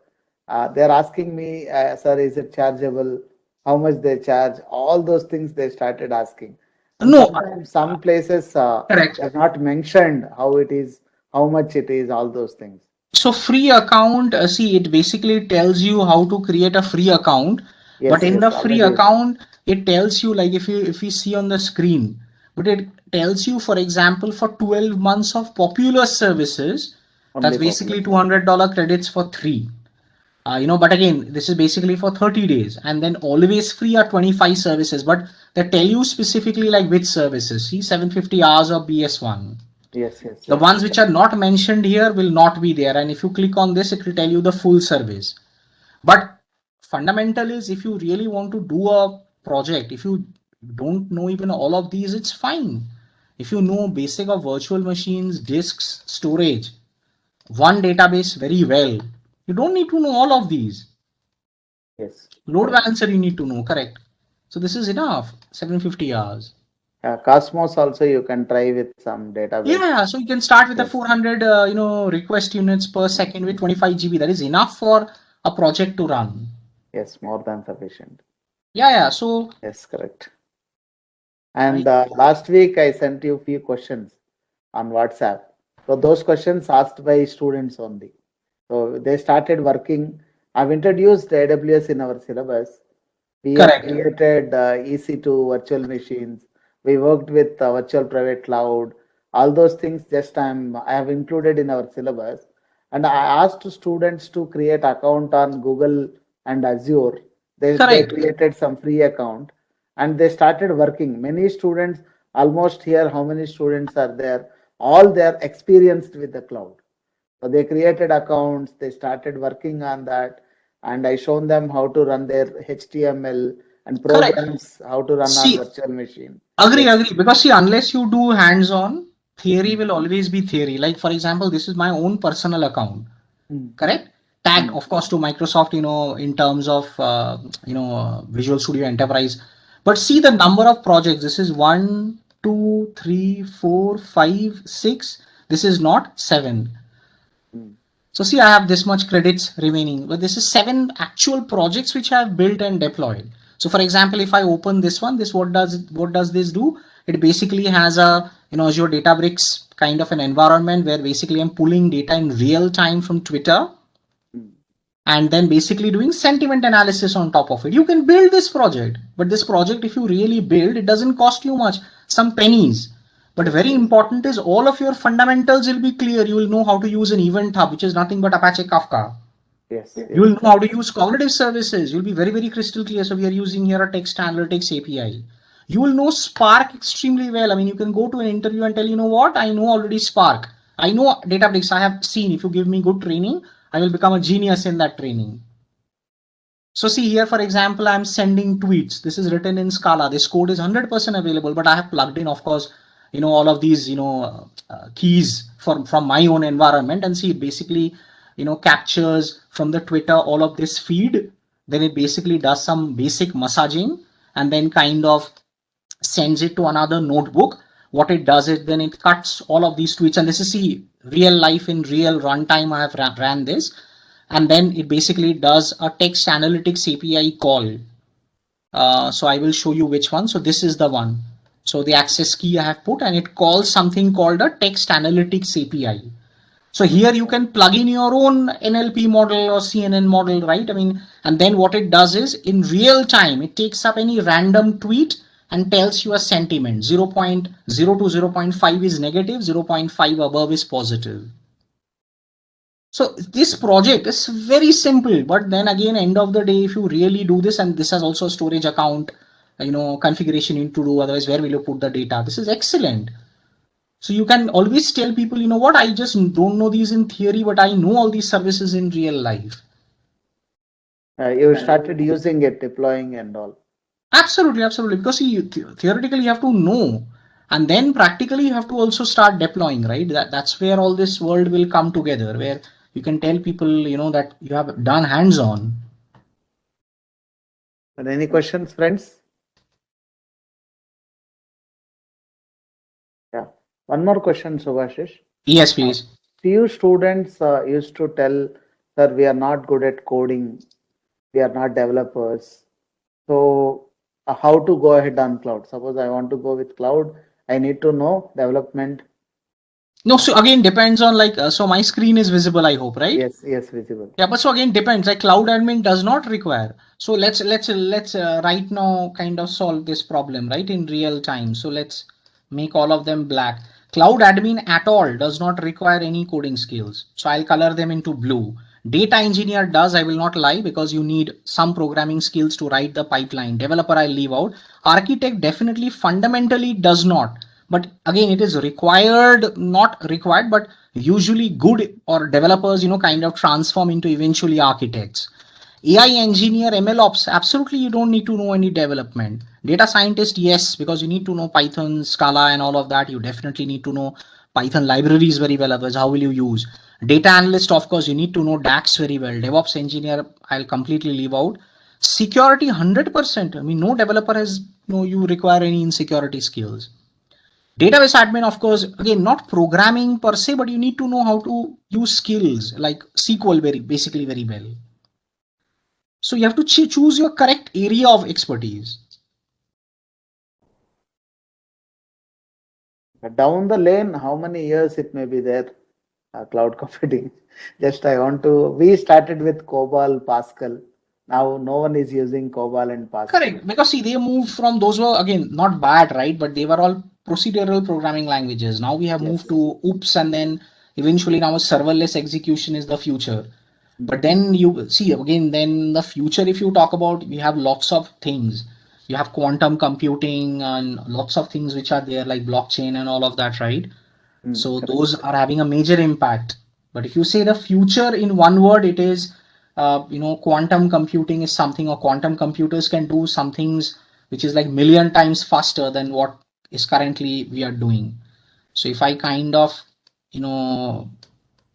they're asking me, sir, is it chargeable? How much they charge? All those things they started asking. And No, sometimes some places correct. have not mentioned how it is, how much it is, all those things. So free account, see, it basically tells you how to create a free account. Yes, But in yes, the free already. account, it tells you, like, if you see on the screen, but it tells you, for example, for 12 months of popular services, that's Only basically popular. $200 credits for 3. But again, this is basically for 30 days, and then always free are 25 services, but they tell you specifically like which services. See, 750 hours of BS1. Yes, yes, The yes. ones which are not mentioned here will not be there, and if you click on this, it will tell you the full service. But fundamental is, if you really want to do a project, if you don't know even all of these, it's fine. If you know basic of virtual machines, disks, storage, one database very well, you don't need to know all of these. Yes. Load Correct. balancer you need to know, correct? So this is enough, 750 hours. Cosmos also you can try with some database. Yeah, so you can start with a Yes. 400, request units per second with 25 GB. That is enough for a project to run. Yes, more than sufficient. Yeah. So Yes, correct. I, And last week I sent you few questions on WhatsApp. So those questions asked by students only. So they started working. I've introduced AWS in our syllabus. We have correct. created EC2 virtual machines. We worked with virtual private cloud. All those things I have included in our syllabus. And I asked students to create account on Google and Azure. They Correct. created some free account and they started working. Many students, almost here, how many students are there? All they are experienced with the cloud. So they created accounts, they started working on that, and I shown them how to run their HTML and Correct. programs, how to run on See, virtual machine. agree, Yes. agree. Because see, unless you do hands-on, theory will always be theory. Like for example, this is my own personal account. Mm. Correct? Tagged, Mm. of course, to Microsoft, in terms of, Visual Studio Enterprise. But see the number of projects. This is 1, 2, 3, 4, 5, 6. This is not 7. Mm. So see, I have this much credits remaining, but this is 7 actual projects which I have built and deployed. So for example, if I open this one, what does this do? It basically has a, Azure Databricks kind of an environment where basically I'm pulling data in real time from Twitter and then basically doing sentiment analysis on top of it. You can build this project, but this project, if you really build, it doesn't cost you much, some pennies. But very important is all of your fundamentals will be clear. You will know how to use an event hub, which is nothing but Apache Kafka. Yes. You will Yes. know how to use cognitive services. You'll be very, very crystal clear. So we are using here a text analytics API. You will know Spark extremely well. I mean, you can go to an interview and tell, you know what, I know already Spark. I know Databricks. I have seen. If you give me good training, I will become a genius in that training. So see here, for example, I'm sending tweets. This is written in Scala. This code is 100% available, but I have plugged in, of course, all of these, keys from my own environment. And see, it basically, captures from the Twitter all of this feed. Then it basically does some basic massaging and then kind of sends it to another notebook. What it does is then it cuts all of these tweets. And this is, see, real life in real runtime. I have ran this, and then it basically does a text analytics API call. So I will show you which one. So this is the one. So the access key I have put, and it calls something called a text analytics API. So here you can plug in your own NLP model or CNN model, right? I mean, and then what it does is in real time, it takes up any random tweet and tells you a sentiment. 0.0 to 0.5 is negative, 0.5 above is positive. So this project is very simple, but then again, end of the day, if you really do this, and this has also a storage account, configuration you need to do, otherwise where will you put the data? This is excellent. So you can always tell people, you know what, I just don't know these in theory, but I know all these services in real life. You started using it, deploying and all. Absolutely, absolutely. Because see, theoretically, you have to know. and then practically you have to also start deploying, right? That's where all this world will come together, where you can tell people, that you have done hands-on. And any questions, friends? Yeah. One more question, Subhashish. Yes, please. Few students used to tell, sir, we are not good at coding, we are not developers. So, how to go ahead on cloud? Suppose I want to go with cloud, I need to know development. No, so again depends on so my screen is visible, I hope, right? Yes, visible. Yeah, but so again depends. Like cloud admin does not require. So let's right now kind of solve this problem right in real time. So let's make all of them black. Cloud admin at all does not require any coding skills. So I'll color them into blue. Data engineer does, I will not lie, because you need some programming skills to write the pipeline. Developer I'll leave out. Architect definitely fundamentally does not. But again, it is required, not required, but usually good or developers, kind of transform into eventually architects. AI engineer, ML ops, absolutely you don't need to know any development. Data scientist, yes, because you need to know Python, Scala, and all of that. You definitely need to know Python libraries very well, otherwise how will you use? Data analyst, of course, you need to know DAX very well. DevOps engineer, I'll completely leave out. Security, 100%. I mean, no developer has, you require any insecurity skills. Database admin, of course, again, not programming per se, but you need to know how to use skills like SQL basically very well. So you have to choose your correct area of expertise. Down the lane, how many years it may be there, cloud computing? Just I want to, we started with COBOL, Pascal. Now no one is using COBOL and Pascal. Correct, because see, they moved from those were again not bad, right? But they were all procedural programming languages. Now we have moved to OOPS, and then eventually now serverless execution is the future. But then you see again, then the future, if you talk about, we have lots of things. You have quantum computing and lots of things which are there, like blockchain and all of that, right? So correct. those are having a major impact. But if you say the future in one word, it is, quantum computing is something, or quantum computers can do some things which is like million times faster than what is currently we are doing. So if I kind of,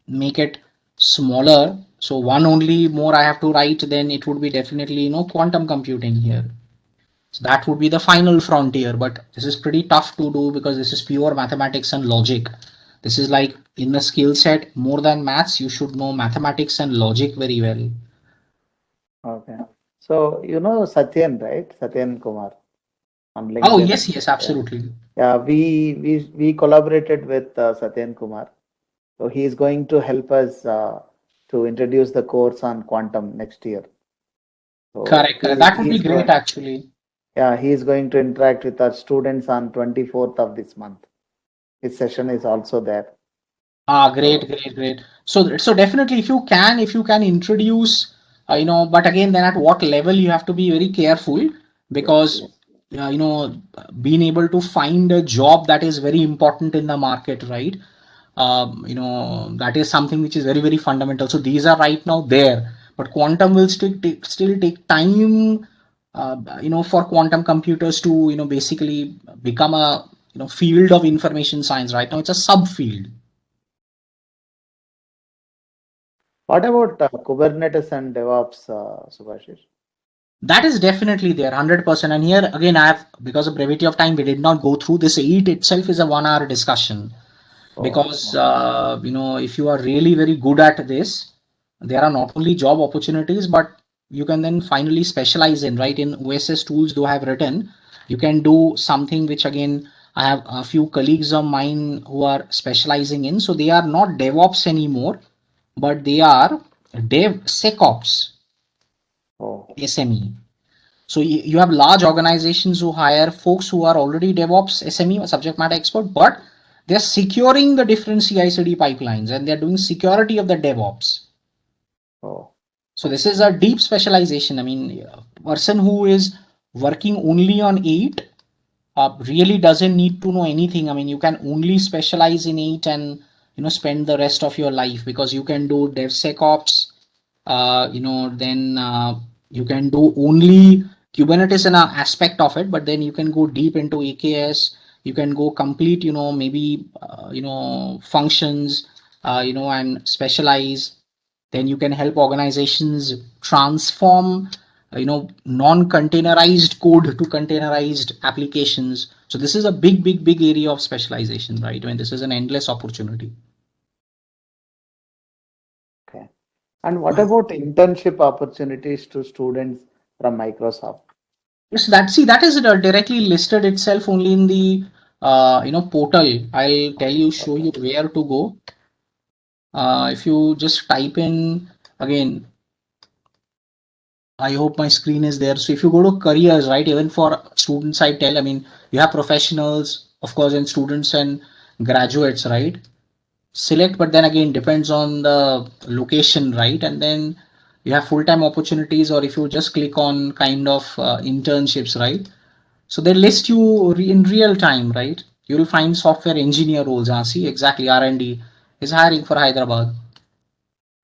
make it smaller, so one only more I have to write, then it would be definitely, quantum computing here. So that would be the final frontier, but this is pretty tough to do because this is pure mathematics and logic. This is like in a skill set, more than maths, you should know mathematics and logic very well. Okay. So, you know Satyan, right? Satyan Kumar on LinkedIn. Oh, yes, absolutely. Yeah, we collaborated with Satyan Kumar. So he is going to help us to introduce the course on quantum next year. So Correct. That would be great, actually. Yeah, he is going to interact with our students on 24th of this month. His session is also there. Great. So definitely, if you can introduce, but again, then at what level you have to be very careful, because being able to find a job, that is very important in the market, right? That is something which is very, very fundamental. So these are right now there, but quantum will still take time, for quantum computers to, basically become a, field of information science. Right now, it's a subfield. What about Kubernetes and DevOps, Subhashish? That is definitely there, 100%. And here again, because of brevity of time, we did not go through this. It itself is a 1 hour discussion, because if you are really very good at this, there are not only job opportunities, but you can then finally specialize in, right? In OSS tools, though I have written, you can do something which, again, I have a few colleagues of mine who are specializing in. So they are not DevOps anymore, but they are DevSecOps. SME. So you have large organizations who hire folks who are already DevOps, SME, subject matter expert, but they're securing the different CI/CD pipelines, and they're doing security of the DevOps. So this is a deep specialization. I mean, a person who is working only on 8 really doesn't need to know anything. I mean, you can only specialize in 8 and spend the rest of your life, because you can do DevSecOps. Then you can do only Kubernetes in an aspect of it, but then you can go deep into AKS. You can go complete, maybe, functions, and specialize. Then you can help organizations transform, non-containerized code to containerized applications. So this is a big, big, big area of specialization, right? I mean, this is an endless opportunity. Okay. And what about internship opportunities to students from Microsoft? Yes, that is directly listed itself only in the portal. I'll tell you, show you where to go. If you just type in again, I hope my screen is there. So if you go to careers, right, even for students, I tell, I mean, you have professionals, of course, and students and graduates, right? Select, but then again, depends on the location, right? And then you have full-time opportunities, or if you just click on kind of internships, right? So they list you in real time, right? You will find software engineer roles. See, exactly, R&D is hiring for Hyderabad.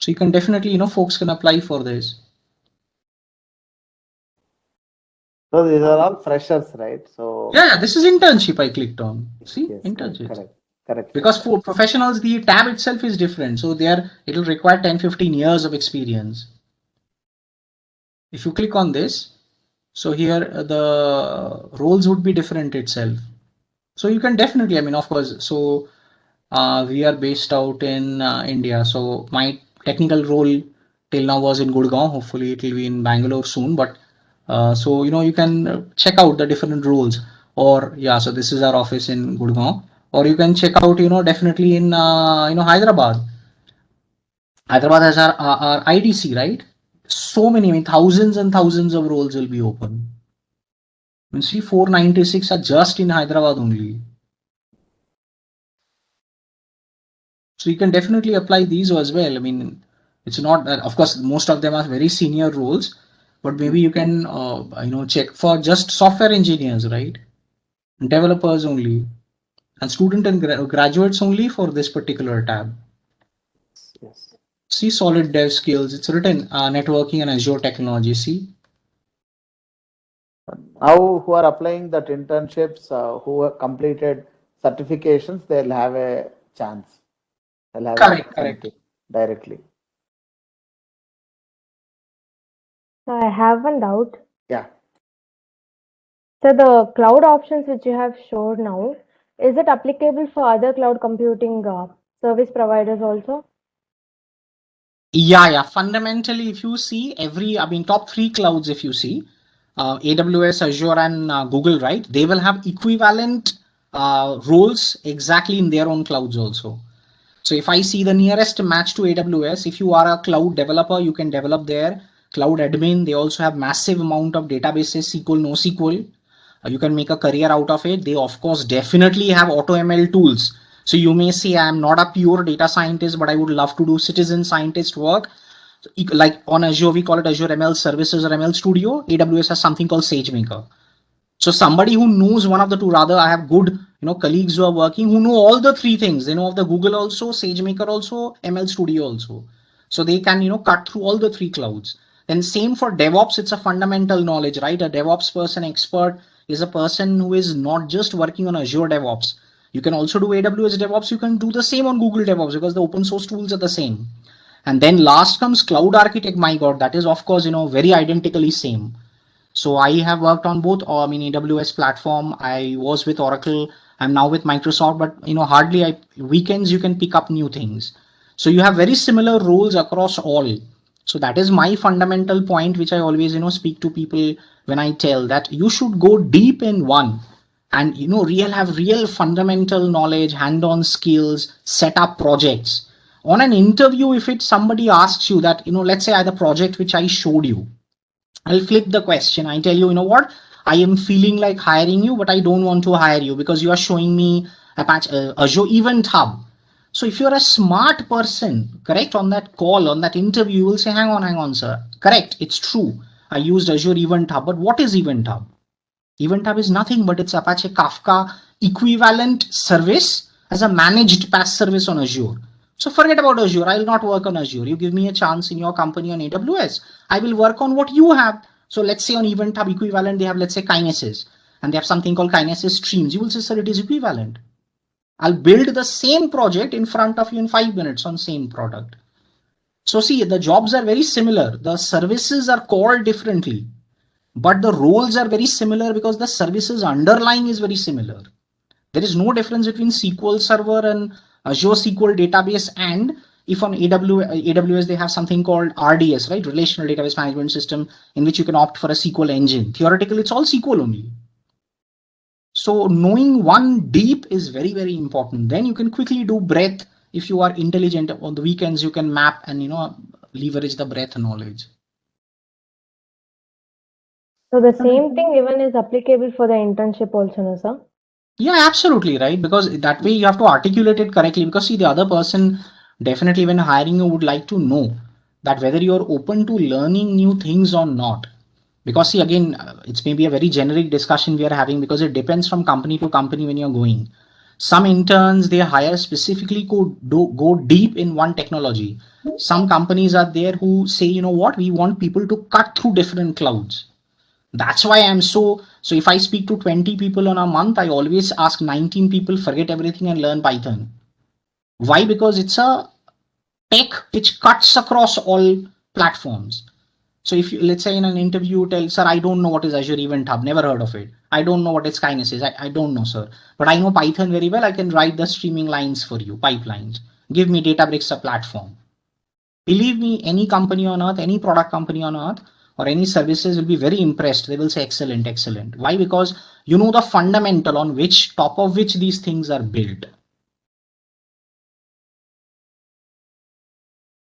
So you can definitely, folks can apply for this. So these are all freshers, right? So Yeah, this is internship I clicked on. See, yes, internships. correct. Because for professionals, the tab itself is different. So it'll require 10-15 years of experience. If you click on this, so here the roles would be different itself. So you can definitely, I mean, of course, so we are based out in India. So my technical role till now was in Gurgaon. Hopefully it will be in Bangalore soon. But so, you can check out the different roles. Or yeah, so this is our office in Gurgaon. Or you can check out, definitely in, Hyderabad. Hyderabad has our IDC, right? So many, I mean, thousands and thousands of roles will be open. I mean, see, 496 are just in Hyderabad only. So you can definitely apply these as well. I mean, it's not that, of course, most of them are very senior roles, but maybe you can, check for just software engineers, right? Developers only, and student and graduates only for this particular tab. Yes. See, solid dev skills. It's written networking and Azure technology. See. Now who are applying that internships, who have completed certifications, they'll have a chance. They'll have Correct. directly. So I have one doubt. Yeah. So the cloud options which you have showed now, is it applicable for other cloud computing service providers also? Yeah. Fundamentally, if you see top three clouds, if you see, AWS, Azure, and Google, right? They will have equivalent roles exactly in their own clouds also. So if I see the nearest match to AWS, if you are a cloud developer, you can develop there. Cloud admin, they also have massive amount of databases, SQL, NoSQL. You can make a career out of it. They of course definitely have AutoML tools. So you may say I'm not a pure data scientist, but I would love to do citizen scientist work. Like on Azure, we call it Azure ML Services or ML Studio. AWS has something called SageMaker. So somebody who knows one of the two, rather, I have good, colleagues who are working who know all the three things. They know of the Google also, SageMaker also, ML Studio also. So they can, cut through all the three clouds. Then same for DevOps, it's a fundamental knowledge, right? A DevOps person expert is a person who is not just working on Azure DevOps. You can also do AWS DevOps. You can do the same on Google DevOps because the open source tools are the same. And then last comes cloud architect. My God, that is of course, very identically same. So I have worked on both, AWS platform. I was with Oracle. I'm now with Microsoft, but hardly weekends you can pick up new things. So you have very similar roles across all. So that is my fundamental point, which I always, speak to people when I tell that you should go deep in one and, have real fundamental knowledge, hand-on skills, set up projects. On an interview, if it's somebody asks you that, let's say the project which I showed you, I'll flip the question. I tell you, you know what? I am feeling like hiring you, but I don't want to hire you because you are showing me Apache Azure Event Hub. So if you're a smart person, correct, on that call, on that interview, you will say, hang on, sir. Correct, it's true. I used Azure Event Hub, but what is Event Hub? Event Hub is nothing but it's Apache Kafka equivalent service as a managed PaaS service on Azure. So forget about Azure. I will not work on Azure. You give me a chance in your company on AWS. I will work on what you have. So let's say on Event Hub equivalent, they have, let's say, Kinesis. and they have something called Kinesis Streams, you will say, sir, it is equivalent. I'll build the same project in front of you in 5 minutes on same product. So see, the jobs are very similar. The services are called differently, but the roles are very similar because the services underlying is very similar. There is no difference between SQL Server and Azure SQL Database, and if on AWS they have something called RDS, right, Relational Database Management System, in which you can opt for a SQL engine. Theoretically, it's all SQL only. So knowing one deep is very, very important. Then you can quickly do breadth. If you are intelligent on the weekends, you can map and leverage the breadth knowledge. So the same thing even is applicable for the internship also, no, sir? Yeah, absolutely, right? Because that way you have to articulate it correctly. Because see, the other person definitely when hiring you would like to know that whether you're open to learning new things or not. Because see, again, it's maybe a very generic discussion we are having because it depends from company to company when you're going. Some interns they hire specifically go deep in one technology. Some companies are there who say, you know what, we want people to cut through different clouds. That's why I'm so if I speak to 20 people on a month, I always ask 19 people forget everything and learn Python. Why? Because it's a tech which cuts across all platforms. So if you, let's say in an interview, you tell, sir, I don't know what is Azure Event Hub, never heard of it. I don't know what is Kinesis. I don't know, sir. But I know Python very well. I can write the streaming lines for you, pipelines. Give me Databricks a platform. Believe me, any company on earth, any product company on earth, or any services will be very impressed. They will say excellent, excellent. Why? Because you know the fundamental on which top of which these things are built.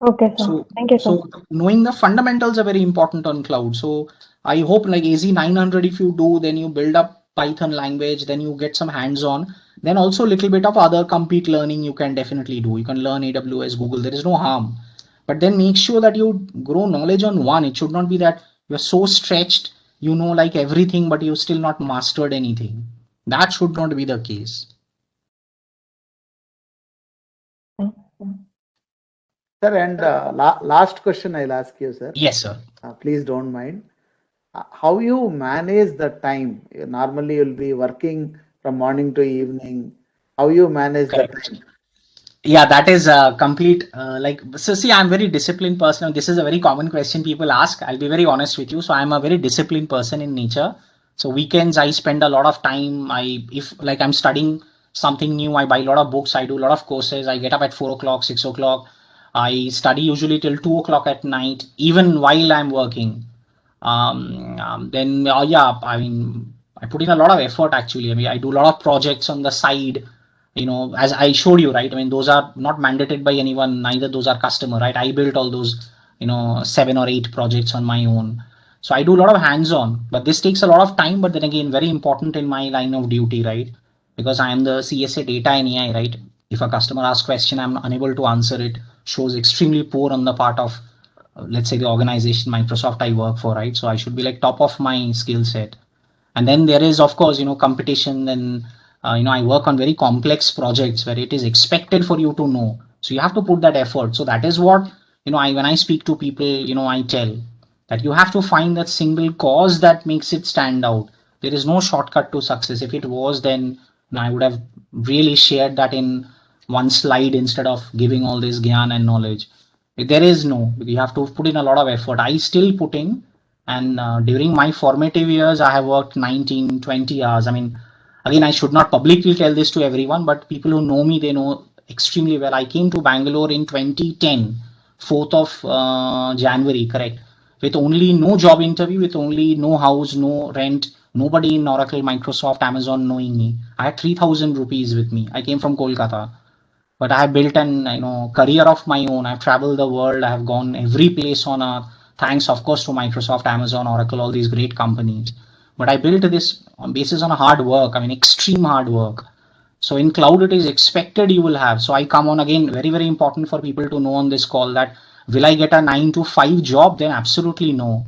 Okay, sir. Thank you, sir. So knowing the fundamentals are very important on cloud. So I hope like AZ900, if you do, then you build up Python language, then you get some hands-on, then also a little bit of other complete learning you can definitely do. You can learn AWS, Google, there is no harm. But then make sure that you grow knowledge on one. It should not be that you're so stretched, you know, like everything, but you've still not mastered anything. That should not be the case. Sir, and last question I'll ask you, sir. Yes, sir. Please don't mind. How you manage the time? Normally, you'll be working from morning to evening. How you manage the time? Yeah, that is a complete so see, I'm very disciplined person. This is a very common question people ask. I'll be very honest with you. So I'm a very disciplined person in nature. So weekends I spend a lot of time. If like I'm studying something new, I buy a lot of books, I do a lot of courses. I get up at 4 o'clock, 6 o'clock. I study usually till 2 o'clock at night, even while I'm working. Then yeah, I mean, I put in a lot of effort actually. I mean, I do a lot of projects on the side, you know, as I showed you, right? I mean, those are not mandated by anyone, neither those are customer, right? I built all those, 7 or 8 projects on my own. So I do a lot of hands-on, but this takes a lot of time, but then again, very important in my line of duty, right? Because I am the CSA data and AI, right? If a customer asks question, I'm unable to answer it, shows extremely poor on the part of, let's say the organization, Microsoft I work for, right? So I should be like top of my skill set. And then there is, of course, competition and, I work on very complex projects where it is expected for you to know. So you have to put that effort. So that is what, when I speak to people, I tell that you have to find that single cause that makes it stand out. There is no shortcut to success. If it was, then I would have really shared that in one slide instead of giving all this gyan and knowledge. There is no, you have to put in a lot of effort. I still put in, and during my formative years, I have worked 19, 20 hours. I mean, again, I should not publicly tell this to everyone, but people who know me, they know extremely well. I came to Bangalore in 2010, 4th of January, correct? With only no job interview, with only no house, no rent, nobody in Oracle, Microsoft, Amazon knowing me. I had 3,000 rupees with me. I came from Kolkata. But I have built an career of my own. I've traveled the world. I have gone every place on earth. Thanks, of course, to Microsoft, Amazon, Oracle, all these great companies. But I built this on basis on hard work. I mean, extreme hard work. So in cloud, it is expected you will have. So I come on again, very, very important for people to know on this call that will I get a 9 to 5 job? Then absolutely no.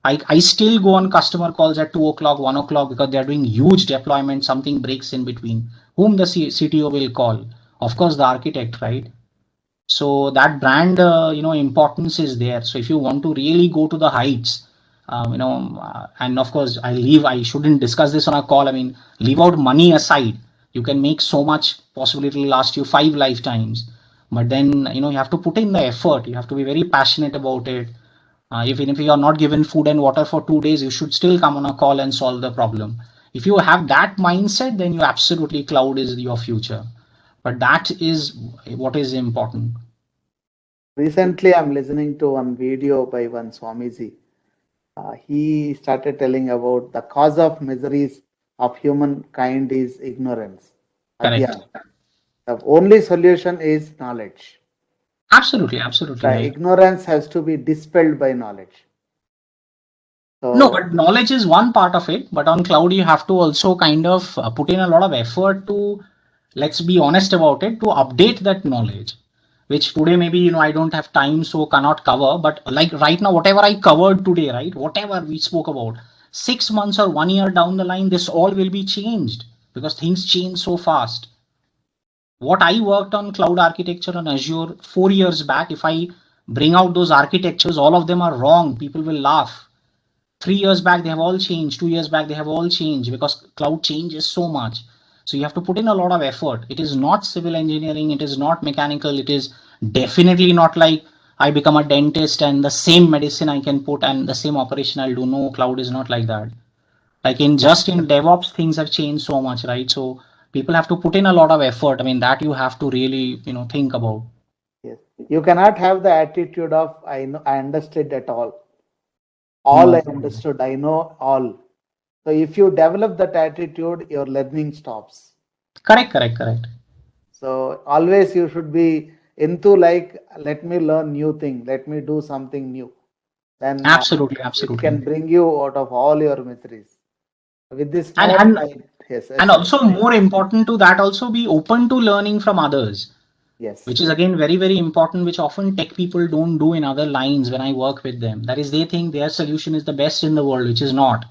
I still go on customer calls at 2 o'clock, 1 o'clock because they're doing huge deployment, something breaks in between. Whom the CTO will call? Of course, the architect, right? So that brand, importance is there. So if you want to really go to the heights, And of course, I shouldn't discuss this on a call. I mean, leave out money aside. You can make so much, possibly it will last you 5 lifetimes. But then, you have to put in the effort. You have to be very passionate about it. Even if you are not given food and water for 2 days, you should still come on a call and solve the problem. If you have that mindset, then you absolutely cloud is your future. But that is what is important. Recently, I'm listening to one video by one Swamiji. He started telling about the cause of miseries of humankind is ignorance. Correct. Adhyana. The only solution is knowledge. Absolutely, absolutely. The Right. ignorance has to be dispelled by knowledge. So, No, but knowledge is one part of it. But on cloud, you have to also kind of put in a lot of effort to, let's be honest about it, to update that knowledge, which today maybe, I don't have time, so cannot cover. But like right now, whatever I covered today, right, whatever we spoke about, 6 months or 1 year down the line, this all will be changed because things change so fast. What I worked on cloud architecture on Azure 4 years back, if I bring out those architectures, all of them are wrong. People will laugh. 3 years back, they have all changed. 2 years back, they have all changed because cloud changes so much. So you have to put in a lot of effort. It is not civil engineering. It is not mechanical. It is definitely not like I become a dentist and the same medicine I can put and the same operation I'll do. No, cloud is not like that. Like in DevOps, things have changed so much, right? So people have to put in a lot of effort. I mean, that you have to really, think about. yes, you cannot have the attitude of I know, I understood at all. All I understood, I know all. So if you develop that attitude, your learning stops. Correct. So always you should be into like, let me learn new thing, let me do something new. Then Absolutely. it can bring you out of all your miseries. With this And- note, yes, And also more important to that, also be open to learning from others, yes, which is again very, very important, which often tech people don't do in other lines when I work with them. That is, they think their solution is the best in the world, which is not.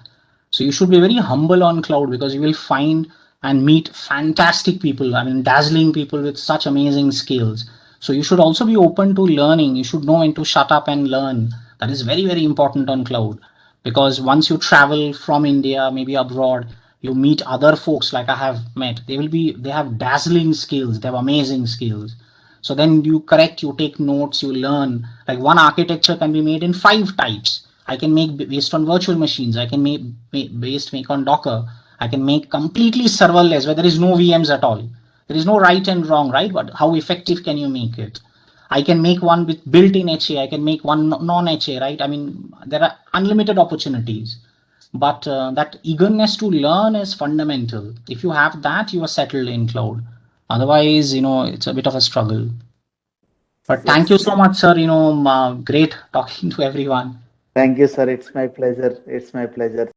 So you should be very humble on cloud because you will find and meet fantastic people. I mean, dazzling people with such amazing skills. So you should also be open to learning. You should know when to shut up and learn. That is very, very important on cloud because once you travel from India, maybe abroad, you meet other folks like I have met. They have dazzling skills. They have amazing skills. So then you correct, you take notes, you learn. Like one architecture can be made in 5 types. I can make based on virtual machines. I can make make on Docker. I can make completely serverless where there is no VMs at all. There is no right and wrong, right? But how effective can you make it? I can make one with built-in HA. I can make one non-HA, right? I mean, there are unlimited opportunities. But that eagerness to learn is fundamental. If you have that, you are settled in cloud. Otherwise, it's a bit of a struggle. But thank you so much, sir. Great talking to everyone. thank you, sir. It's my pleasure. It's my pleasure.